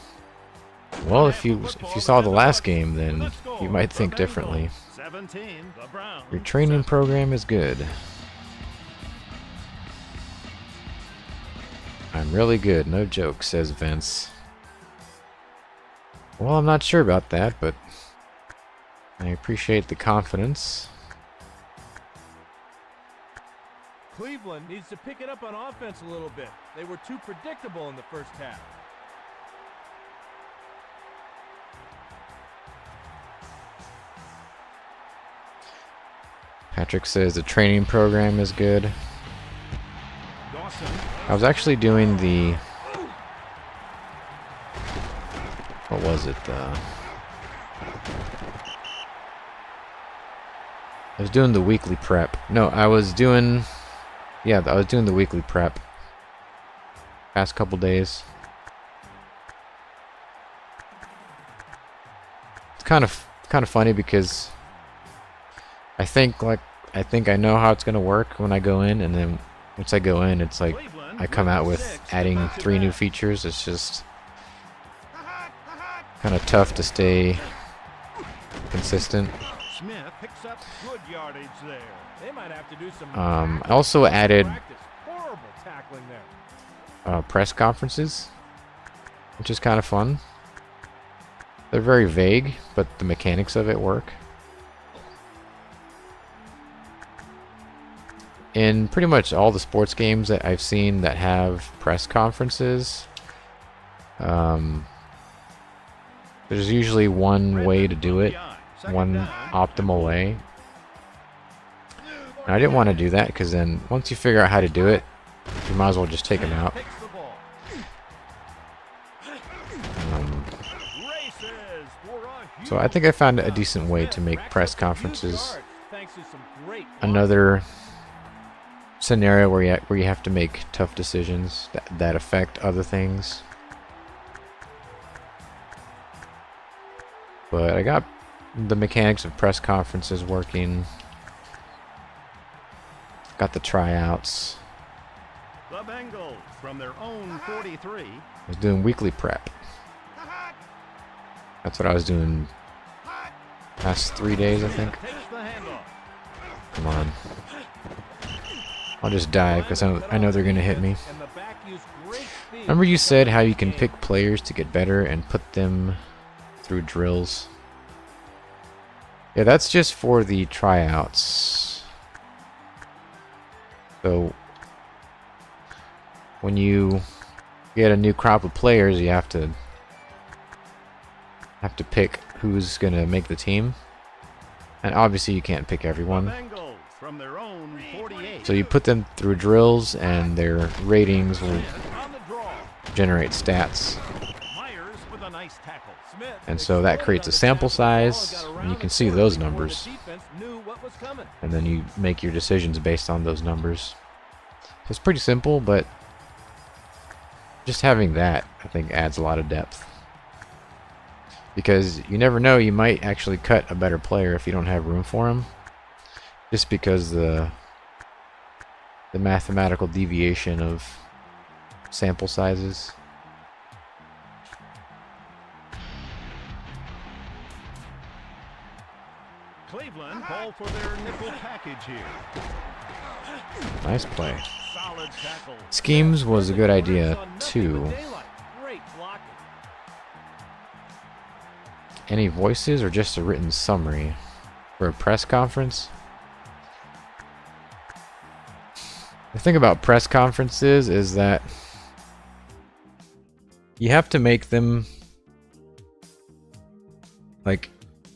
Speaker 1: Well, if you saw the last game, then you might think differently.
Speaker 4: 17, the Browns.
Speaker 1: Your training program is good. I'm really good, no joke, says Vince. Well, I'm not sure about that, but I appreciate the confidence.
Speaker 4: Cleveland needs to pick it up on offense a little bit. They were too predictable in the first half.
Speaker 1: Patrick says the training program is good.
Speaker 4: Dawson.
Speaker 1: I was actually doing the... What was it? I was doing the weekly prep. No, I was doing... Yeah, I was doing the weekly prep. Past couple days. It's kind of funny because I think I know how it's gonna work when I go in, and then once I go in, it's like I come out with adding 3 new features. It's just kind of tough to stay consistent.
Speaker 4: Smith picks up good yardage there. They might have to do some
Speaker 1: I also added
Speaker 4: practice. Horrible tackling there.
Speaker 1: press conferences, which is kind of fun. They're very vague, but the mechanics of it work. In pretty much all the sports games that I've seen that have press conferences, there's usually one way to do it, one optimal way. And I didn't want to do that because then once you figure out how to do it, you might as well just take them out. So I think I found a decent way to make press conferences another scenario where you have to make tough decisions that affect other things. But I got the mechanics of press conferences working. Got the tryouts.
Speaker 4: The Bengals from their own 43.
Speaker 1: I was doing weekly prep. That's what I was doing past 3 days, I think.
Speaker 4: Takes the handoff.
Speaker 1: Come on. I'll just dive because I know they're going to hit me.
Speaker 4: And the back used great speed.
Speaker 1: Remember you said how you can pick players to get better and put them through drills? Yeah, that's just for the tryouts. So when you get a new crop of players, you have to pick who's going to make the team. And obviously you can't pick
Speaker 4: The
Speaker 1: everyone.
Speaker 4: Bengals from their own 48.
Speaker 1: So you put them through drills and their ratings will
Speaker 4: On the draw.
Speaker 1: generate stats.
Speaker 4: Myers with a nice tackle. Smith
Speaker 1: And so that creates a sample size, and you can see those numbers.
Speaker 4: defense knew what was coming.
Speaker 1: And then you make your decisions based on those numbers. So it's pretty simple, but just having that, I think, adds a lot of depth. Because you never know, you might actually cut a better player if you don't have room for him. Just because the mathematical deviation of sample sizes.
Speaker 4: Cleveland called for their nickel package here.
Speaker 1: Nice play.
Speaker 4: Solid tackle.
Speaker 1: Schemes was a good idea, too.
Speaker 4: Great blocking.
Speaker 1: Any voices or just a written summary for a press conference? The thing about press conferences is that you have to make them, like,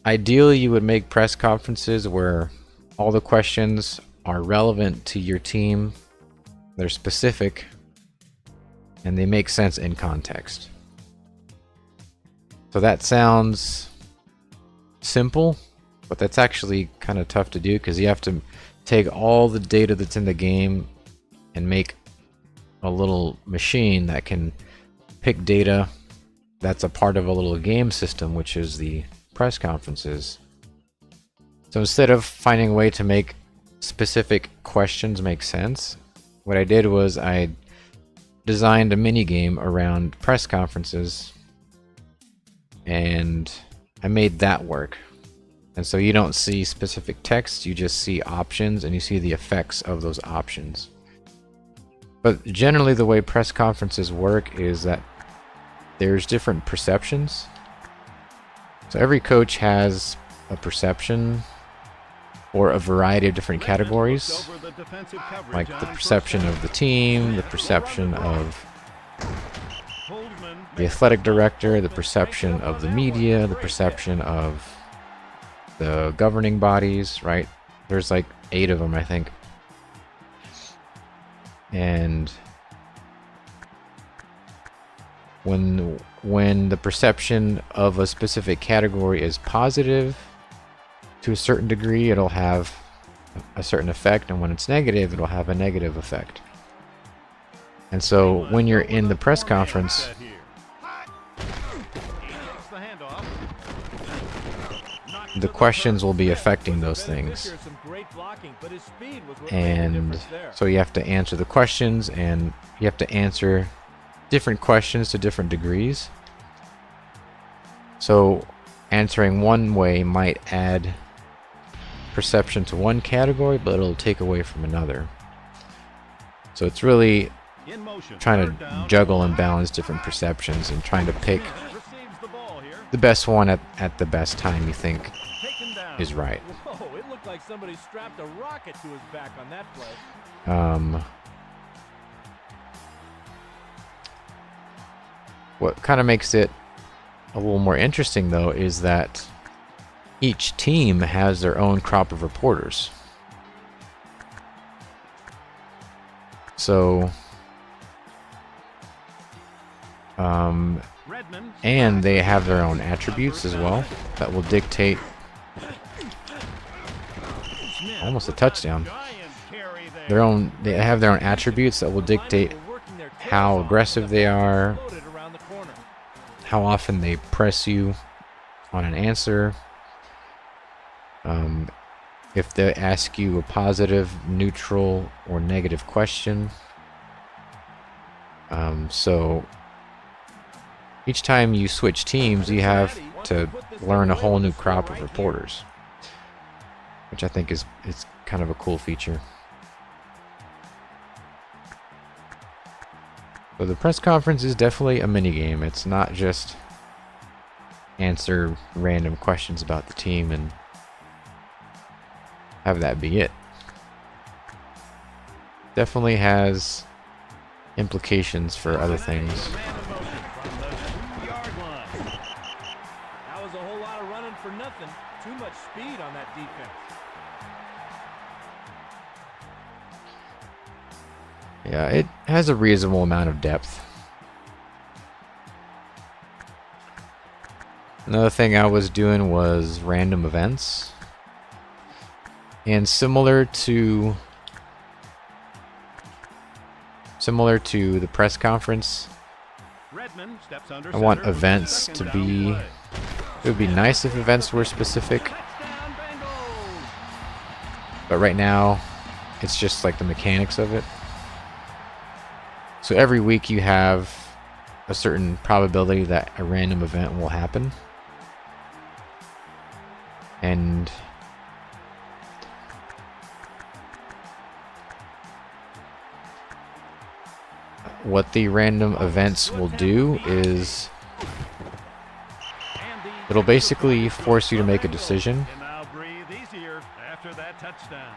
Speaker 1: ideally you would make press conferences where all the questions are relevant to your team, they're specific, and they make sense in context. So that sounds simple, but that's actually kind of tough to do because you have to take all the data that's in the game and make a little machine that can pick data that's a part of a little game system, which is the press conferences. So instead of finding a way to make specific questions make sense, what I did was I designed a mini game around press conferences, and I made that work. And so you don't see specific text, you just see options and you see the effects of those options. But generally the way press conferences work is that there's different perceptions. So every coach has a perception or a variety of different categories, like the perception of the team, the perception of the athletic director, the perception of the media, the perception of the governing bodies, right? There's like 8 of them, I think. And when the perception of a specific category is positive to a certain degree, it'll have a certain effect, and when it's negative, it'll have a negative effect. And so when you're in the press conference, the questions will be affecting those things. And so you have to answer the questions, and you have to answer different questions to different degrees. So answering one way might add perception to one category, but it'll take away from another. So it's really trying to juggle and balance different perceptions and trying to pick the best one at the best time you think is right.
Speaker 4: Whoa, it looked like somebody strapped a rocket to his back on that play.
Speaker 1: What kind of makes it a little more interesting, though, is that each team has their own crop of reporters. So, and they have their own attributes as well that will dictate almost a touchdown. They have their own attributes that will dictate how aggressive they are, how often they press you on an answer, if they ask you a positive, neutral, or negative question. So each time you switch teams, you have to learn a whole new crop of reporters, which I think is kind of a cool feature. So the press conference is definitely a minigame. It's not just answer random questions about the team and have that be it. Definitely has implications for other things.
Speaker 4: That was a whole lot of running for nothing. Too much speed on that defense.
Speaker 1: Yeah, it has a reasonable amount of depth. Another thing I was doing was random events. And similar to the press conference,
Speaker 4: Redmond steps under
Speaker 1: I want
Speaker 4: center.
Speaker 1: events to
Speaker 4: Second
Speaker 1: be...
Speaker 4: down play.
Speaker 1: It would be nice if events were specific,
Speaker 4: Touchdown, Bengals.
Speaker 1: but right now it's just like the mechanics of it. So every week you have a certain probability that a random event will happen. And what the random events will do is it'll basically force you to make a decision.
Speaker 4: And now breathe easier after that touchdown.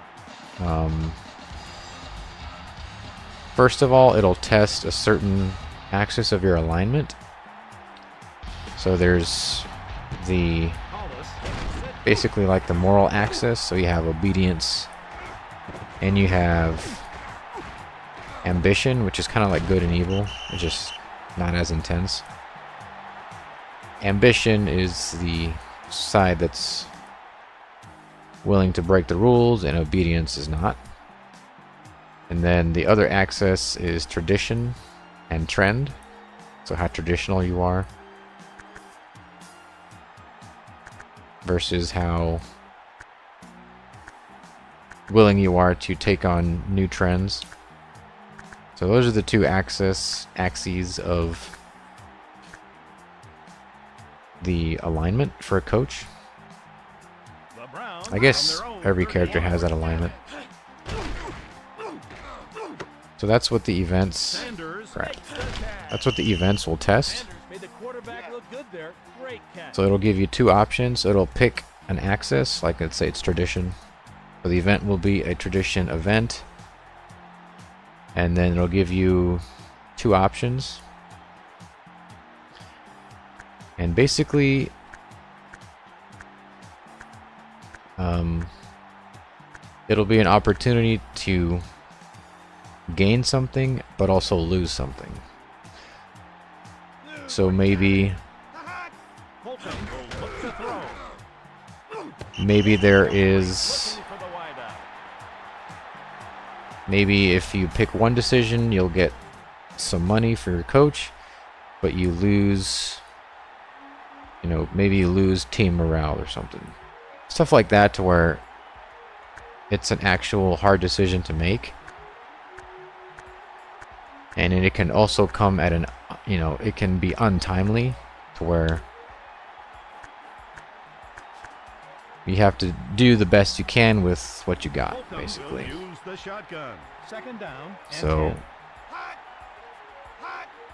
Speaker 1: First of all, it'll test a certain axis of your alignment. So there's the basically like the moral axis. So you have obedience and you have ambition, which is kind of like good and evil. It's just not as intense. Ambition is the side that's willing to break the rules, and obedience is not. And then the other axis is tradition and trend. So how traditional you are versus how willing you are to take on new trends. So those are the two axes of the alignment for a coach.
Speaker 4: The Browns
Speaker 1: I guess
Speaker 4: on their own
Speaker 1: every
Speaker 4: 30
Speaker 1: character has that alignment. So that's what the events...
Speaker 4: Sanders
Speaker 1: Crap.
Speaker 4: makes the catch.
Speaker 1: That's what the events will test.
Speaker 4: Sanders made the quarterback look good there. Great catch.
Speaker 1: So it'll give you two options. It'll pick an axis, like let's say it's tradition. So the event will be a tradition event. And then it'll give you two options. And basically, it'll be an opportunity to gain something, but also lose something. So maybe
Speaker 4: Holcomb will look to throw.
Speaker 1: there is...
Speaker 4: For the wideout.
Speaker 1: Maybe if you pick one decision, you'll get some money for your coach, but you lose, you know, maybe you lose team morale or something. Stuff like that, to where it's an actual hard decision to make. And it can also come at an, you know, it can be untimely, to where you have to do the best you can with what you got,
Speaker 4: Holcomb
Speaker 1: basically.
Speaker 4: will use the shotgun. Second down. and
Speaker 1: So
Speaker 4: 10.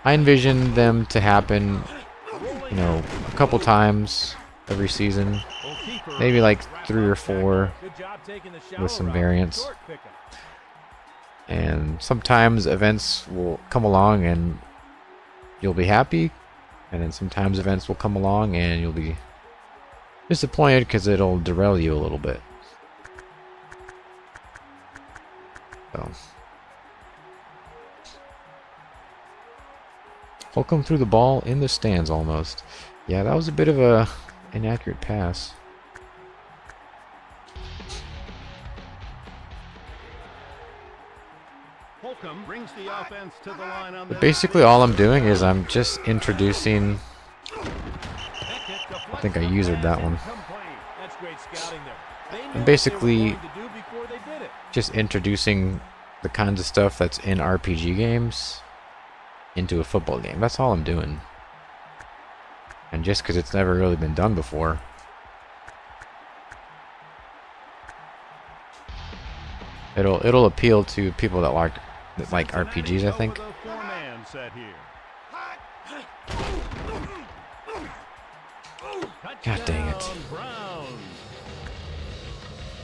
Speaker 1: I envision them to happen, you know, a couple times every season,
Speaker 4: Goalkeeper
Speaker 1: maybe like
Speaker 4: wraps
Speaker 1: 3 or
Speaker 4: up
Speaker 1: 4,
Speaker 4: Good job taking the shallow
Speaker 1: with some
Speaker 4: route.
Speaker 1: variance.
Speaker 4: Short pickup.
Speaker 1: And sometimes events will come along and you'll be happy, and then sometimes events will come along and you'll be disappointed because it'll derail you a little bit. So Holcomb threw the ball in the stands almost. Yeah, that was a bit of a inaccurate pass.
Speaker 4: Holcomb brings the offense to the line on
Speaker 1: But
Speaker 4: the
Speaker 1: basically all I'm doing is I'm just introducing... I think I usered that one.
Speaker 4: That's great scouting there. They knew
Speaker 1: I'm
Speaker 4: what
Speaker 1: basically
Speaker 4: they were going to do before they did it.
Speaker 1: just introducing the kinds of stuff that's in RPG games into a football game. That's all I'm doing. And just because it's never really been done before. It'll appeal to people that like RPGs, I think.
Speaker 4: With a four-man set here.
Speaker 1: God dang it.
Speaker 4: Touchdown, Browns.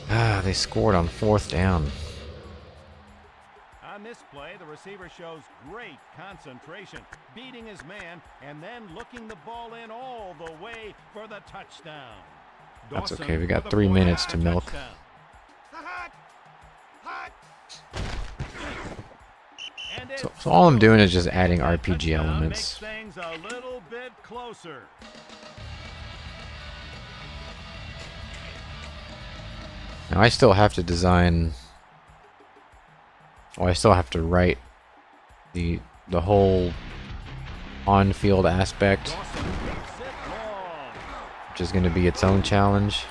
Speaker 1: Ah, they scored on 4th down.
Speaker 4: On this play, the receiver shows great concentration, beating his man, and then looking the ball in all the way for the touchdown.
Speaker 1: That's
Speaker 4: Dawson
Speaker 1: okay, we got
Speaker 4: with a
Speaker 1: 3
Speaker 4: point
Speaker 1: minutes to
Speaker 4: after
Speaker 1: milk.
Speaker 4: touchdown.
Speaker 1: So all I'm doing is just adding RPG elements.
Speaker 4: Things a little bit closer.
Speaker 1: Now I still have to design. Oh, I still have to write the whole on-field aspect, which is going to be its own challenge.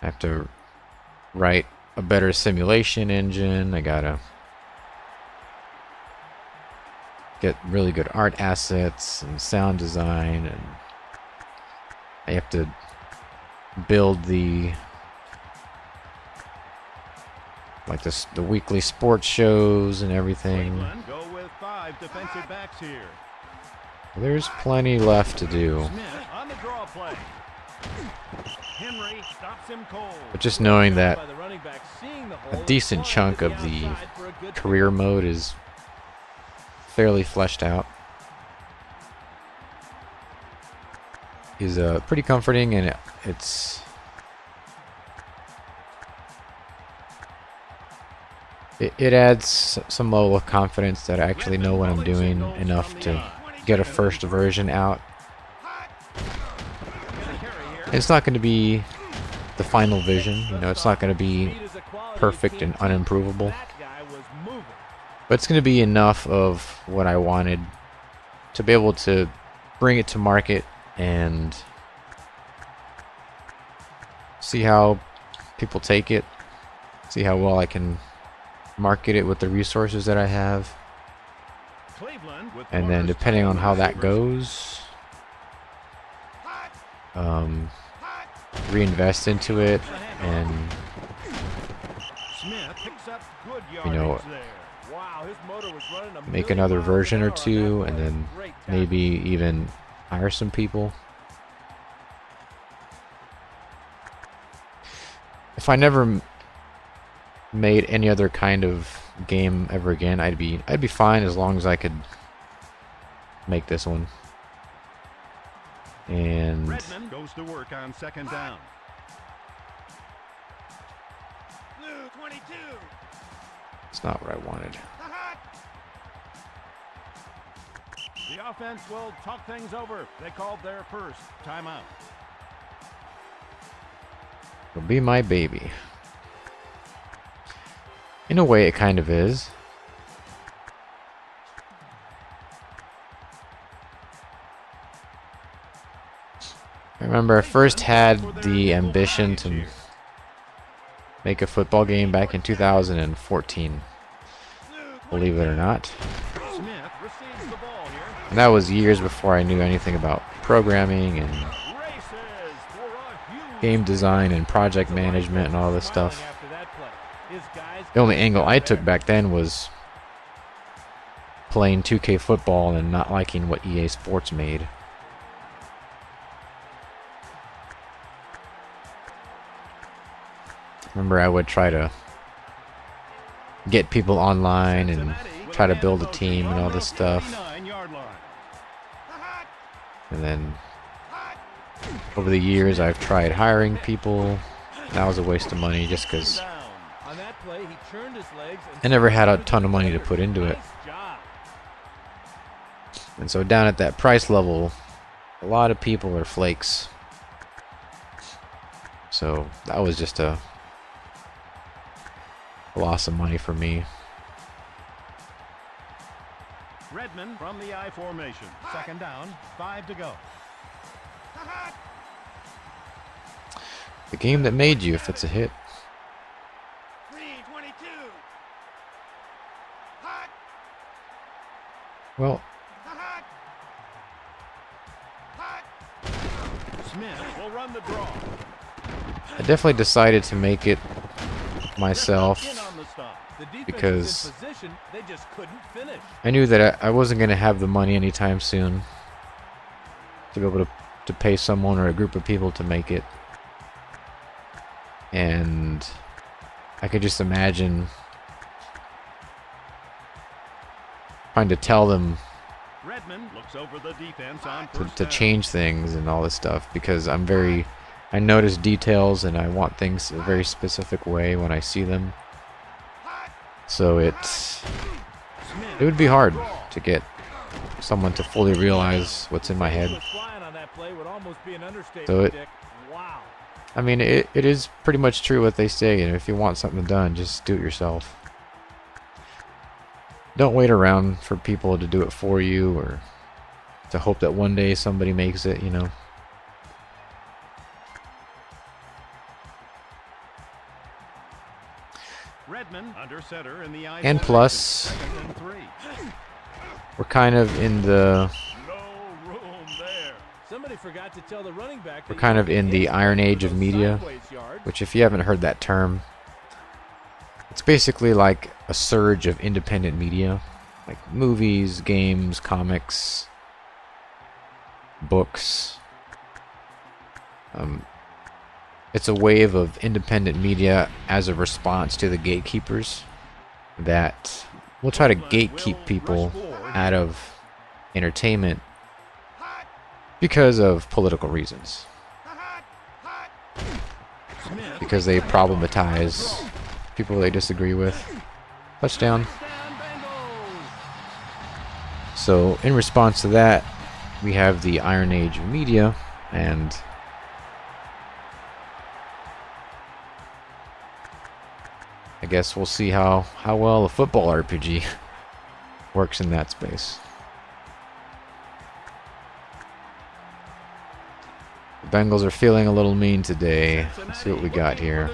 Speaker 1: I have to write a better simulation engine. I gotta get really good art assets and sound design, and I have to build the the weekly sports shows and everything.
Speaker 4: Go with 5 defensive backs here.
Speaker 1: There's plenty left to do.
Speaker 4: Smith on the draw play. Henry stops him cold.
Speaker 1: But just knowing that
Speaker 4: By the running back, seeing the
Speaker 1: a
Speaker 4: hole,
Speaker 1: decent chunk
Speaker 4: to
Speaker 1: of the
Speaker 4: outside for a good
Speaker 1: career mode is fairly fleshed out is pretty comforting, and it adds some level of confidence that I actually know what I'm doing enough to get a first version out. It's not going to be the final vision, you know, it's not going to be perfect and unimprovable,
Speaker 4: That guy was moving.
Speaker 1: but it's going to be enough of what I wanted to be able to bring it to market and see how people take it, see how well I can market it with the resources that I have,
Speaker 4: Cleveland with
Speaker 1: and then
Speaker 4: corners
Speaker 1: depending on how that
Speaker 4: receivers.
Speaker 1: goes, reinvest into it and,
Speaker 4: Smith picks up good
Speaker 1: you know,
Speaker 4: yardage there. Wow, his motor was running a
Speaker 1: make
Speaker 4: million
Speaker 1: another
Speaker 4: miles
Speaker 1: version
Speaker 4: an
Speaker 1: or
Speaker 4: hour on
Speaker 1: two,
Speaker 4: that
Speaker 1: and
Speaker 4: play.
Speaker 1: then
Speaker 4: Great tackle.
Speaker 1: maybe even hire some people. If I never made any other kind of game ever again, I'd be fine as long as I could make this one. And
Speaker 4: Redmond goes to work on second down. Blue 22.
Speaker 1: it's not what I wanted.
Speaker 4: The offense will talk things over. They called their first timeout.
Speaker 1: It'll be my baby. In a way, it kind of is. I remember I first had the ambition to make a football game back in 2014. Believe it or not.
Speaker 4: Smith receives the ball here.
Speaker 1: And that was years before I knew anything about programming and
Speaker 4: Races for a huge
Speaker 1: game design and project management and all this stuff.
Speaker 4: after that play. His guys
Speaker 1: The only angle I took back then was playing 2K football and not liking what EA Sports made. Remember, I would try to get people online and try to build a team and all this stuff.
Speaker 4: 59-yard line.
Speaker 1: And then over the years, I've tried hiring people. That was a waste of money just because
Speaker 4: Down. On that play, he turned his legs and
Speaker 1: I never had a ton of money to put into it.
Speaker 4: nice job.
Speaker 1: And so down at that price level, a lot of people are flakes. So that was just a loss of money for me.
Speaker 4: Redmond from the I formation. Second down, 5 to go.
Speaker 1: The game that made you if it's a hit.
Speaker 4: 3-22.
Speaker 1: Well,
Speaker 4: Smith will run the draw.
Speaker 1: I definitely decided to make it myself
Speaker 4: In on the stop. The defense
Speaker 1: because
Speaker 4: was in position, they just couldn't finish.
Speaker 1: I knew that I wasn't going to have the money anytime soon to be able to pay someone or a group of people to make it. And I could just imagine trying to tell them
Speaker 4: Redmond looks over the defense on
Speaker 1: to
Speaker 4: first down.
Speaker 1: change things and all this stuff because I'm very I notice details and I want things a very specific way when I see them. So it would be hard to get someone to fully realize what's in my head. So I mean, it is pretty much true what they say, and if you want something done, just do it yourself. Don't wait around for people to do it for you, or to hope that one day somebody makes it, you know.
Speaker 4: Redmond under center in the
Speaker 1: And plus, we're kind of in the iron age of media, which if you haven't heard that term, it's basically like a surge of independent media, like movies, games, comics, books. It's a wave of independent media as a response to the gatekeepers that will try to gatekeep people out of entertainment because of political reasons. Because they problematize people they disagree with. Touchdown. So in response to that, we have the Iron Age of media, and I guess we'll see how well a football RPG works in that space. The Bengals are feeling a little mean today. Let's see what we got here.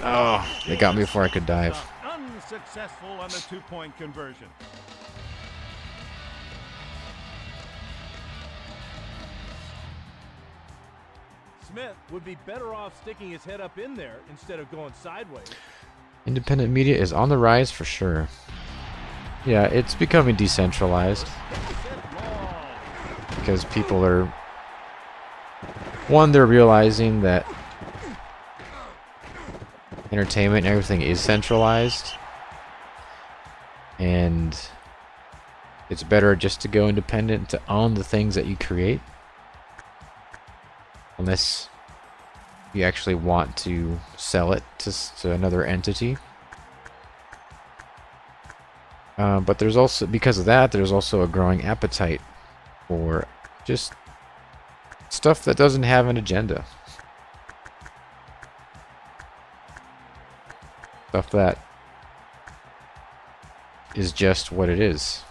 Speaker 1: Oh, they got me before I could dive.
Speaker 4: Unsuccessful on the two-point conversion. Smith would be better off sticking his head up in there instead of going sideways.
Speaker 1: Independent media is on the rise for sure. Yeah, it's becoming decentralized because people are, they're realizing that entertainment and everything is centralized, and it's better just to go independent, to own the things that you create, unless you actually want to sell it to another entity. But there's also, because of that, there's also a growing appetite for just stuff that doesn't have an agenda. Stuff that is just what it is.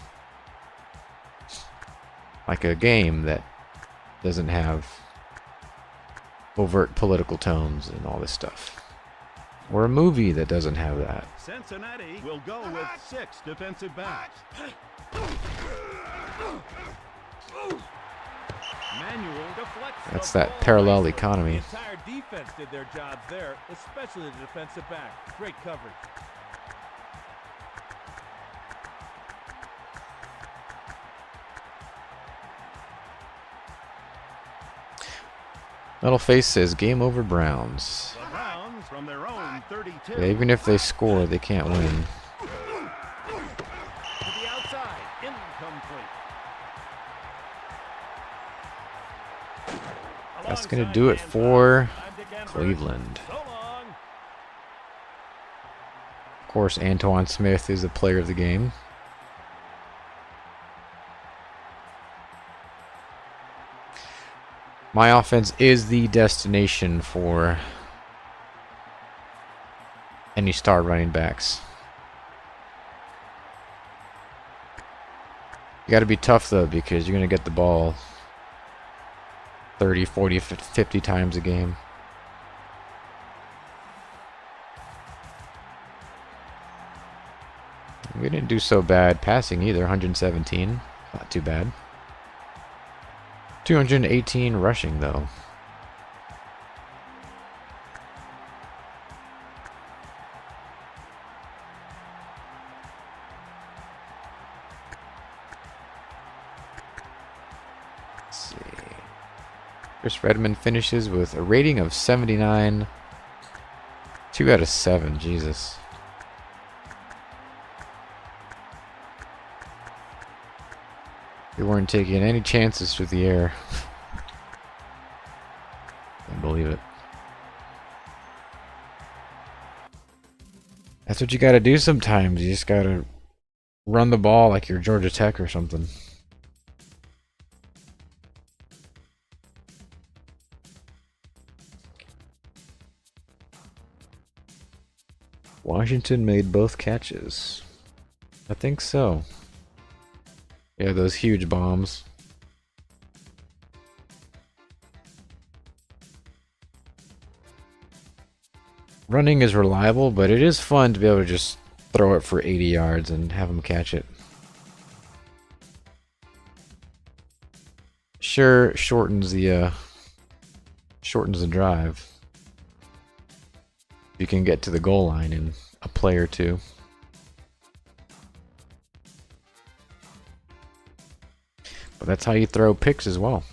Speaker 1: Like a game that doesn't have overt political tones and all this stuff. Or a movie that doesn't have that.
Speaker 4: Cincinnati will go with 6 defensive backs. Manuel deflects.
Speaker 1: That's that parallel economy.
Speaker 4: The entire defense did their jobs there, especially the defensive back. Great coverage.
Speaker 1: Metal Face says game over Browns.
Speaker 4: The Browns from their own 32.
Speaker 1: Yeah, even if they score, they can't win.
Speaker 4: To the outside, incomplete.
Speaker 1: That's going to do it for Cleveland.
Speaker 4: So long.
Speaker 1: Of course, Antoine Smith is the player of the game. My offense is the destination for any star running backs. You got to be tough, though, because you're going to get the ball 30, 40, 50 times a game. We didn't do so bad passing either. 117. Not too bad. 218 rushing, though. Let's see. Chris Redmond finishes with a rating of 79. 2 out of 7. Jesus. They weren't taking any chances through the air. Can't believe it. That's what you gotta do sometimes. You just gotta run the ball like you're Georgia Tech or something. Washington made both catches. I think so. Yeah, those huge bombs. Running is reliable, but it is fun to be able to just throw it for 80 yards and have them catch it. Sure, shortens the drive. You can get to the goal line in a play or two. But that's how you throw picks as well.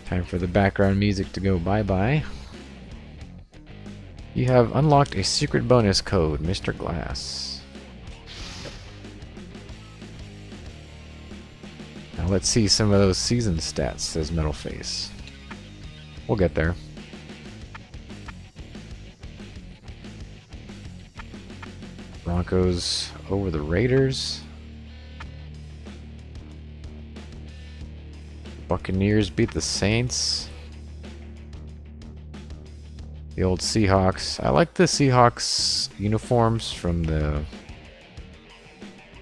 Speaker 1: Time for the background music to go bye-bye. You have unlocked a secret bonus code, Mr. Glass. Now let's see some of those season stats, says Metalface. We'll get there. Broncos over the Raiders. Buccaneers beat the Saints. The old Seahawks. I like the Seahawks uniforms from the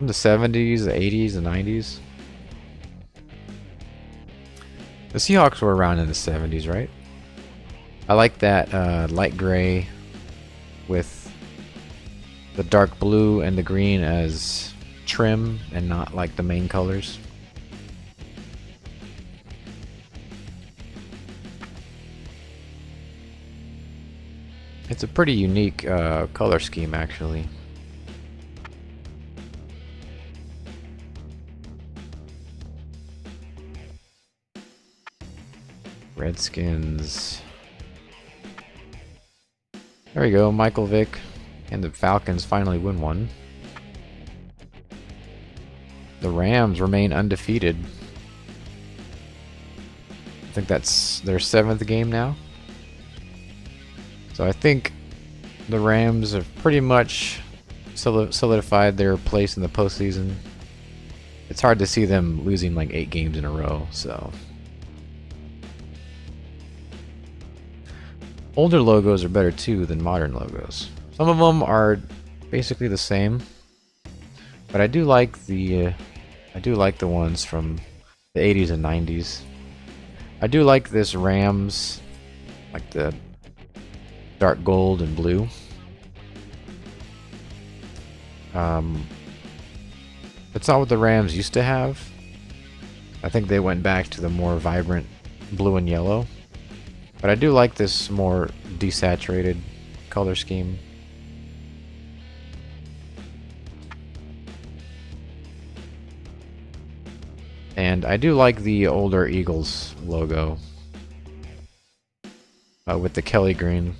Speaker 1: 70s, the 80s, the 90s. The Seahawks were around in the 70s, right? I like that light gray with the dark blue and the green as trim and not like the main colors. It's a pretty unique color scheme, actually. Redskins. There we go, Michael Vick. And the Falcons finally win one. The Rams remain undefeated. I think that's their 7th game now. So I think the Rams have pretty much solidified their place in the postseason. It's hard to see them losing like 8 games in a row, so. Older logos are better too than modern logos. Some of them are basically the same, but I do like the ones from the 80s and 90s. I do like this Rams, like the dark gold and blue. It's not what the Rams used to have. I think they went back to the more vibrant blue and yellow. But I do like this more desaturated color scheme. And I do like the older Eagles logo with the Kelly green.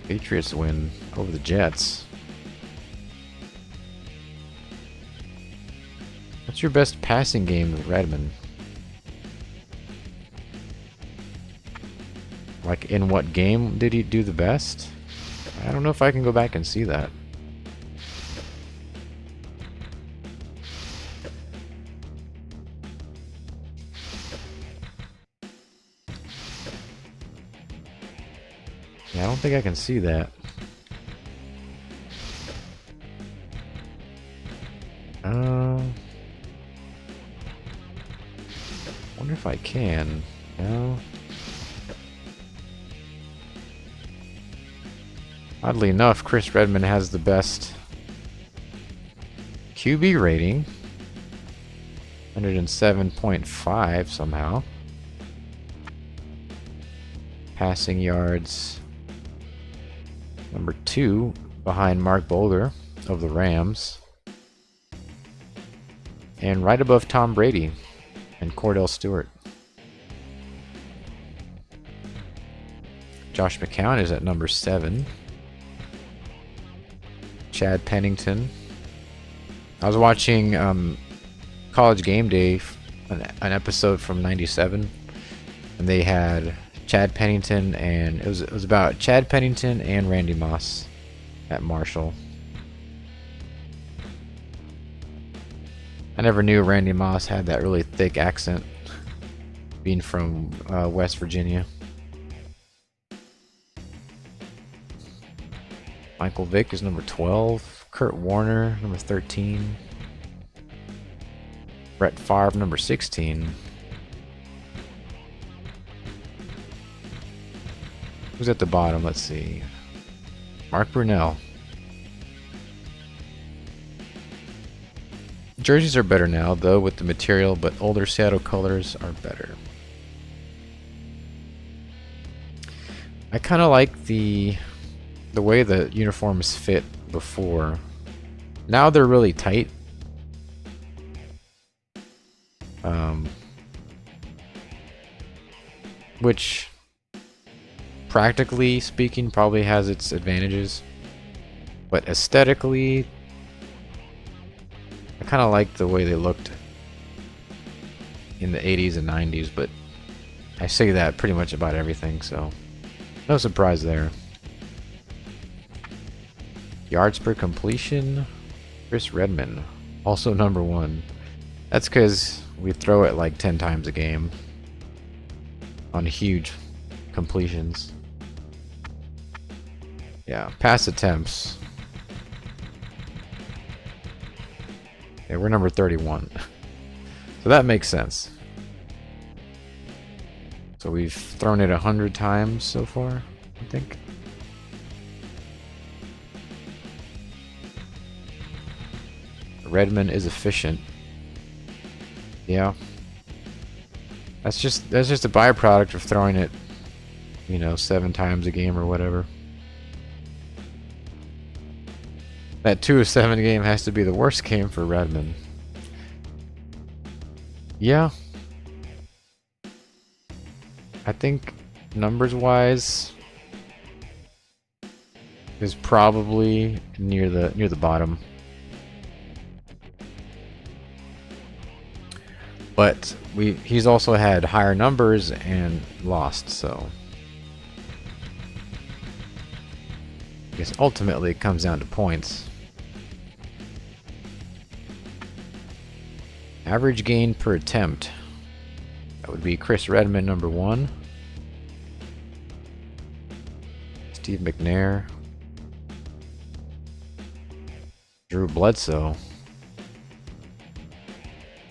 Speaker 1: Patriots win over the Jets. What's your best passing game with Redmond? Like, in what game did he do the best? I don't know if I can go back and see that. Yeah, I don't think I can see that. Wonder if I can. No. Oddly enough, Chris Redmond has the best QB rating. 107.5 somehow. Passing yards. Number 2 behind Mark Bolger of the Rams. And right above Tom Brady and Cordell Stewart. Josh McCown is at number 7. Chad Pennington. I was watching College Game Day, an episode from '97, and they had Chad Pennington, and it was about Chad Pennington and Randy Moss at Marshall. I never knew Randy Moss had that really thick accent, being from West Virginia. Michael Vick is number 12. Kurt Warner, number 13. Brett Favre, number 16. Who's at the bottom? Let's see. Mark Brunell. Jerseys are better now, though, with the material, but older Seattle colors are better. I kind of like the way the uniforms fit before. Now they're really tight. Which, practically speaking, probably has its advantages. But aesthetically, I kind of like the way they looked in the 80s and 90s, but I say that pretty much about everything, so no surprise there. Yards per completion, Chris Redman, also number 1. That's because we throw it like 10 times a game on huge completions. Yeah, pass attempts. Yeah, we're number 31. So that makes sense. So we've thrown it 100 times so far, I think. Redman is efficient. Yeah. That's just a byproduct of throwing it, 7 times a game or whatever. That 2 of 7 game has to be the worst game for Redman. Yeah. I think numbers wise is probably near the bottom. But he's also had higher numbers and lost, so I guess ultimately it comes down to points. Average gain per attempt. That would be Chris Redman, number 1. Steve McNair. Drew Bledsoe.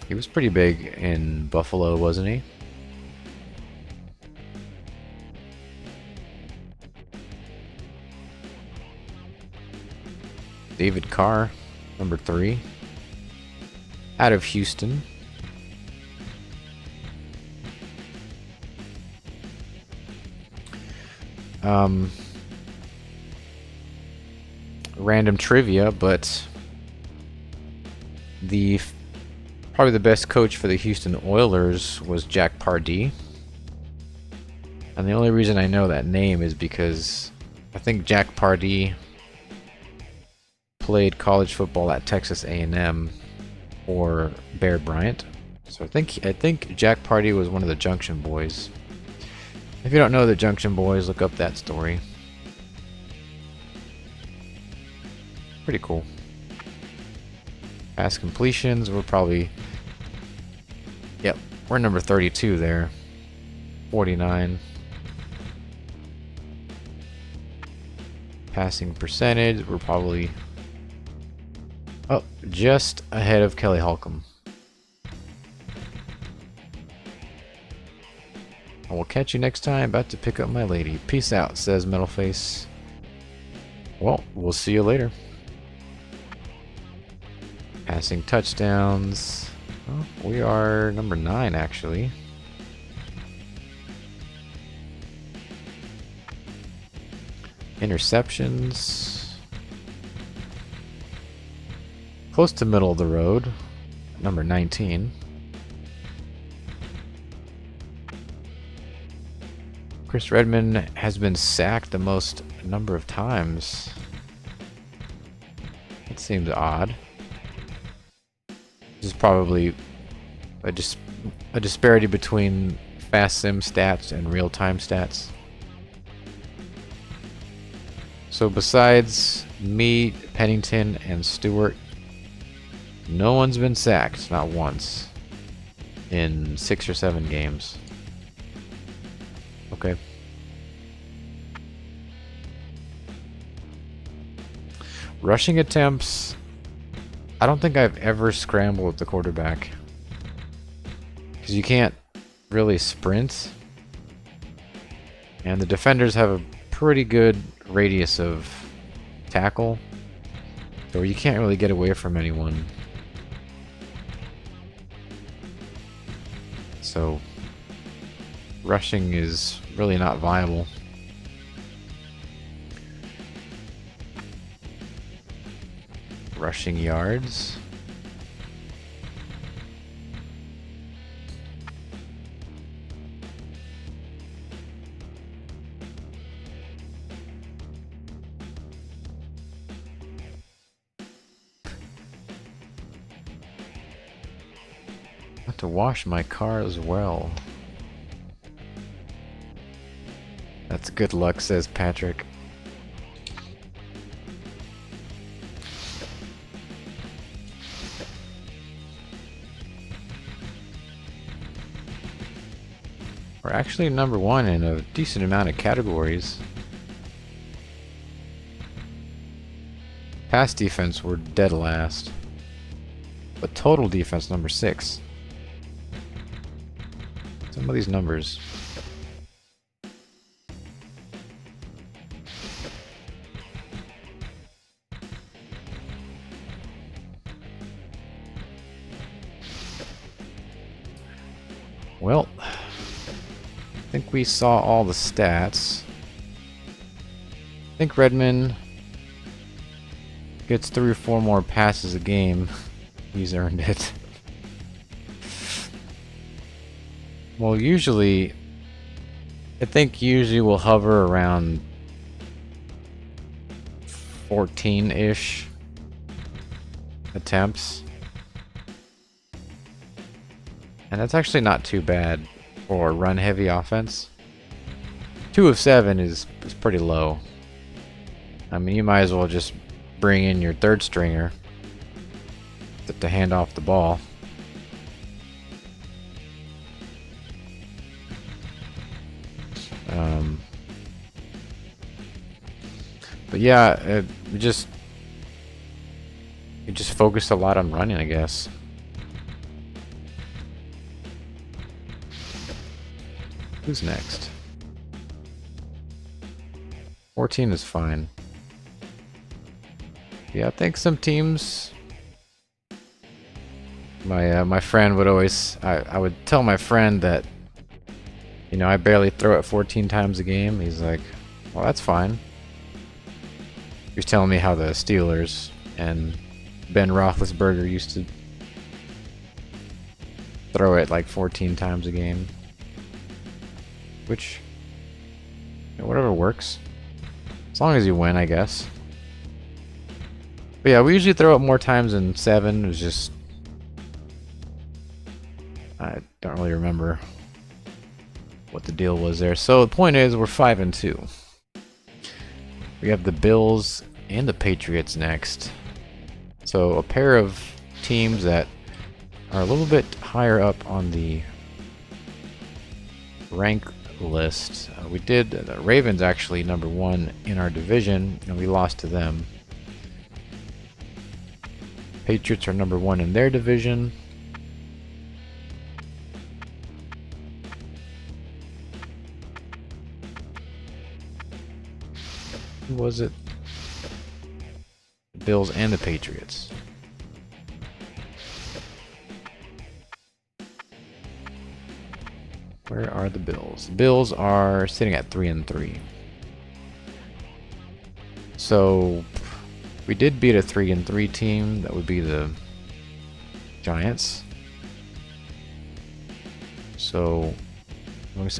Speaker 1: He was pretty big in Buffalo, wasn't he? David Carr, number 3. Out of Houston. Random trivia, but probably the best coach for the Houston Oilers was Jack Pardee. And the only reason I know that name is because I think Jack Pardee played college football at Texas A&M or Bear Bryant. So I think Jack Pardee was one of the Junction Boys. If you don't know the Junction Boys, look up that story. Pretty cool. Pass completions, we're probably... Yep, we're number 32 there. 49. Passing percentage, we're probably... Oh, just ahead of Kelly Holcomb. I will catch you next time. About to pick up my lady. Peace out, says Metalface. Well, we'll see you later. Passing touchdowns. Oh, we are number 9, actually. Interceptions. Close to middle of the road. number 19. Chris Redmond has been sacked the most number of times. That seems odd. This is probably a disparity between fast sim stats and real-time stats. So besides me, Pennington, and Stewart, no one's been sacked, not once, in 6 or 7 games. Okay. Rushing attempts. I don't think I've ever scrambled with the quarterback. Because you can't really sprint. And the defenders have a pretty good radius of tackle. So you can't really get away from anyone. So rushing is really not viable. Rushing yards. I have to wash my car as well. That's good luck, says Patrick. We're actually number 1 in a decent amount of categories. Pass defense, we're dead last. But total defense, number 6. Some of these numbers. Well, I think we saw all the stats. I think Redmond gets 3 or 4 more passes a game. He's earned it. Well, usually, I think usually we'll hover around 14-ish attempts. And that's actually not too bad for a run-heavy offense. 2 of 7 is pretty low. I mean, you might as well just bring in your third stringer to hand off the ball. But yeah, we just focused a lot on running, I guess. Who's next? 14 is fine. Yeah, I think some teams. My friend would always. I would tell my friend that, you know, I barely throw it 14 times a game. He's like, well, that's fine. He was telling me how the Steelers and Ben Roethlisberger used to throw it like 14 times a game. Which, you know, whatever works. As long as you win, I guess. But yeah, we usually throw it more times than 7. It was just... I don't really remember what the deal was there. So the point is, we're 5-2. We have the Bills and the Patriots next. So a pair of teams that are a little bit higher up on the rank list. We did the Ravens actually number 1 in our division, and we lost to them. Patriots are number 1 in their division. Who was it? The Bills and the Patriots. Where are the Bills? The Bills are sitting at 3-3. So we did beat a 3-3 team. That would be the Giants. So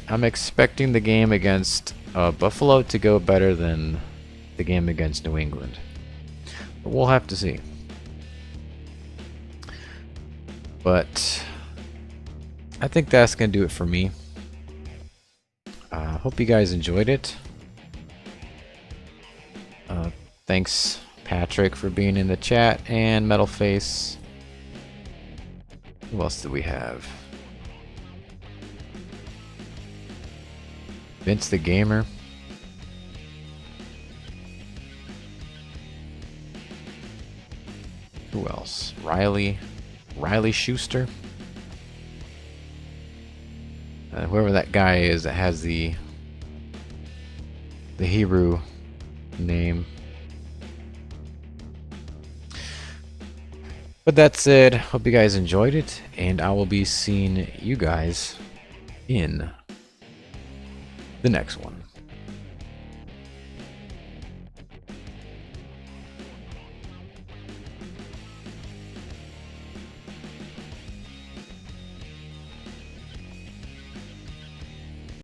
Speaker 1: I'm expecting the game against Buffalo to go better than the game against New England. But we'll have to see. But I think that's going to do it for me. Hope you guys enjoyed it. Thanks, Patrick, for being in the chat, and Metalface. Who else do we have? Vince the Gamer. Who else? Riley Schuster. Whoever that guy is that has the Hebrew name. But that's it. Hope you guys enjoyed it, and I will be seeing you guys in the next one.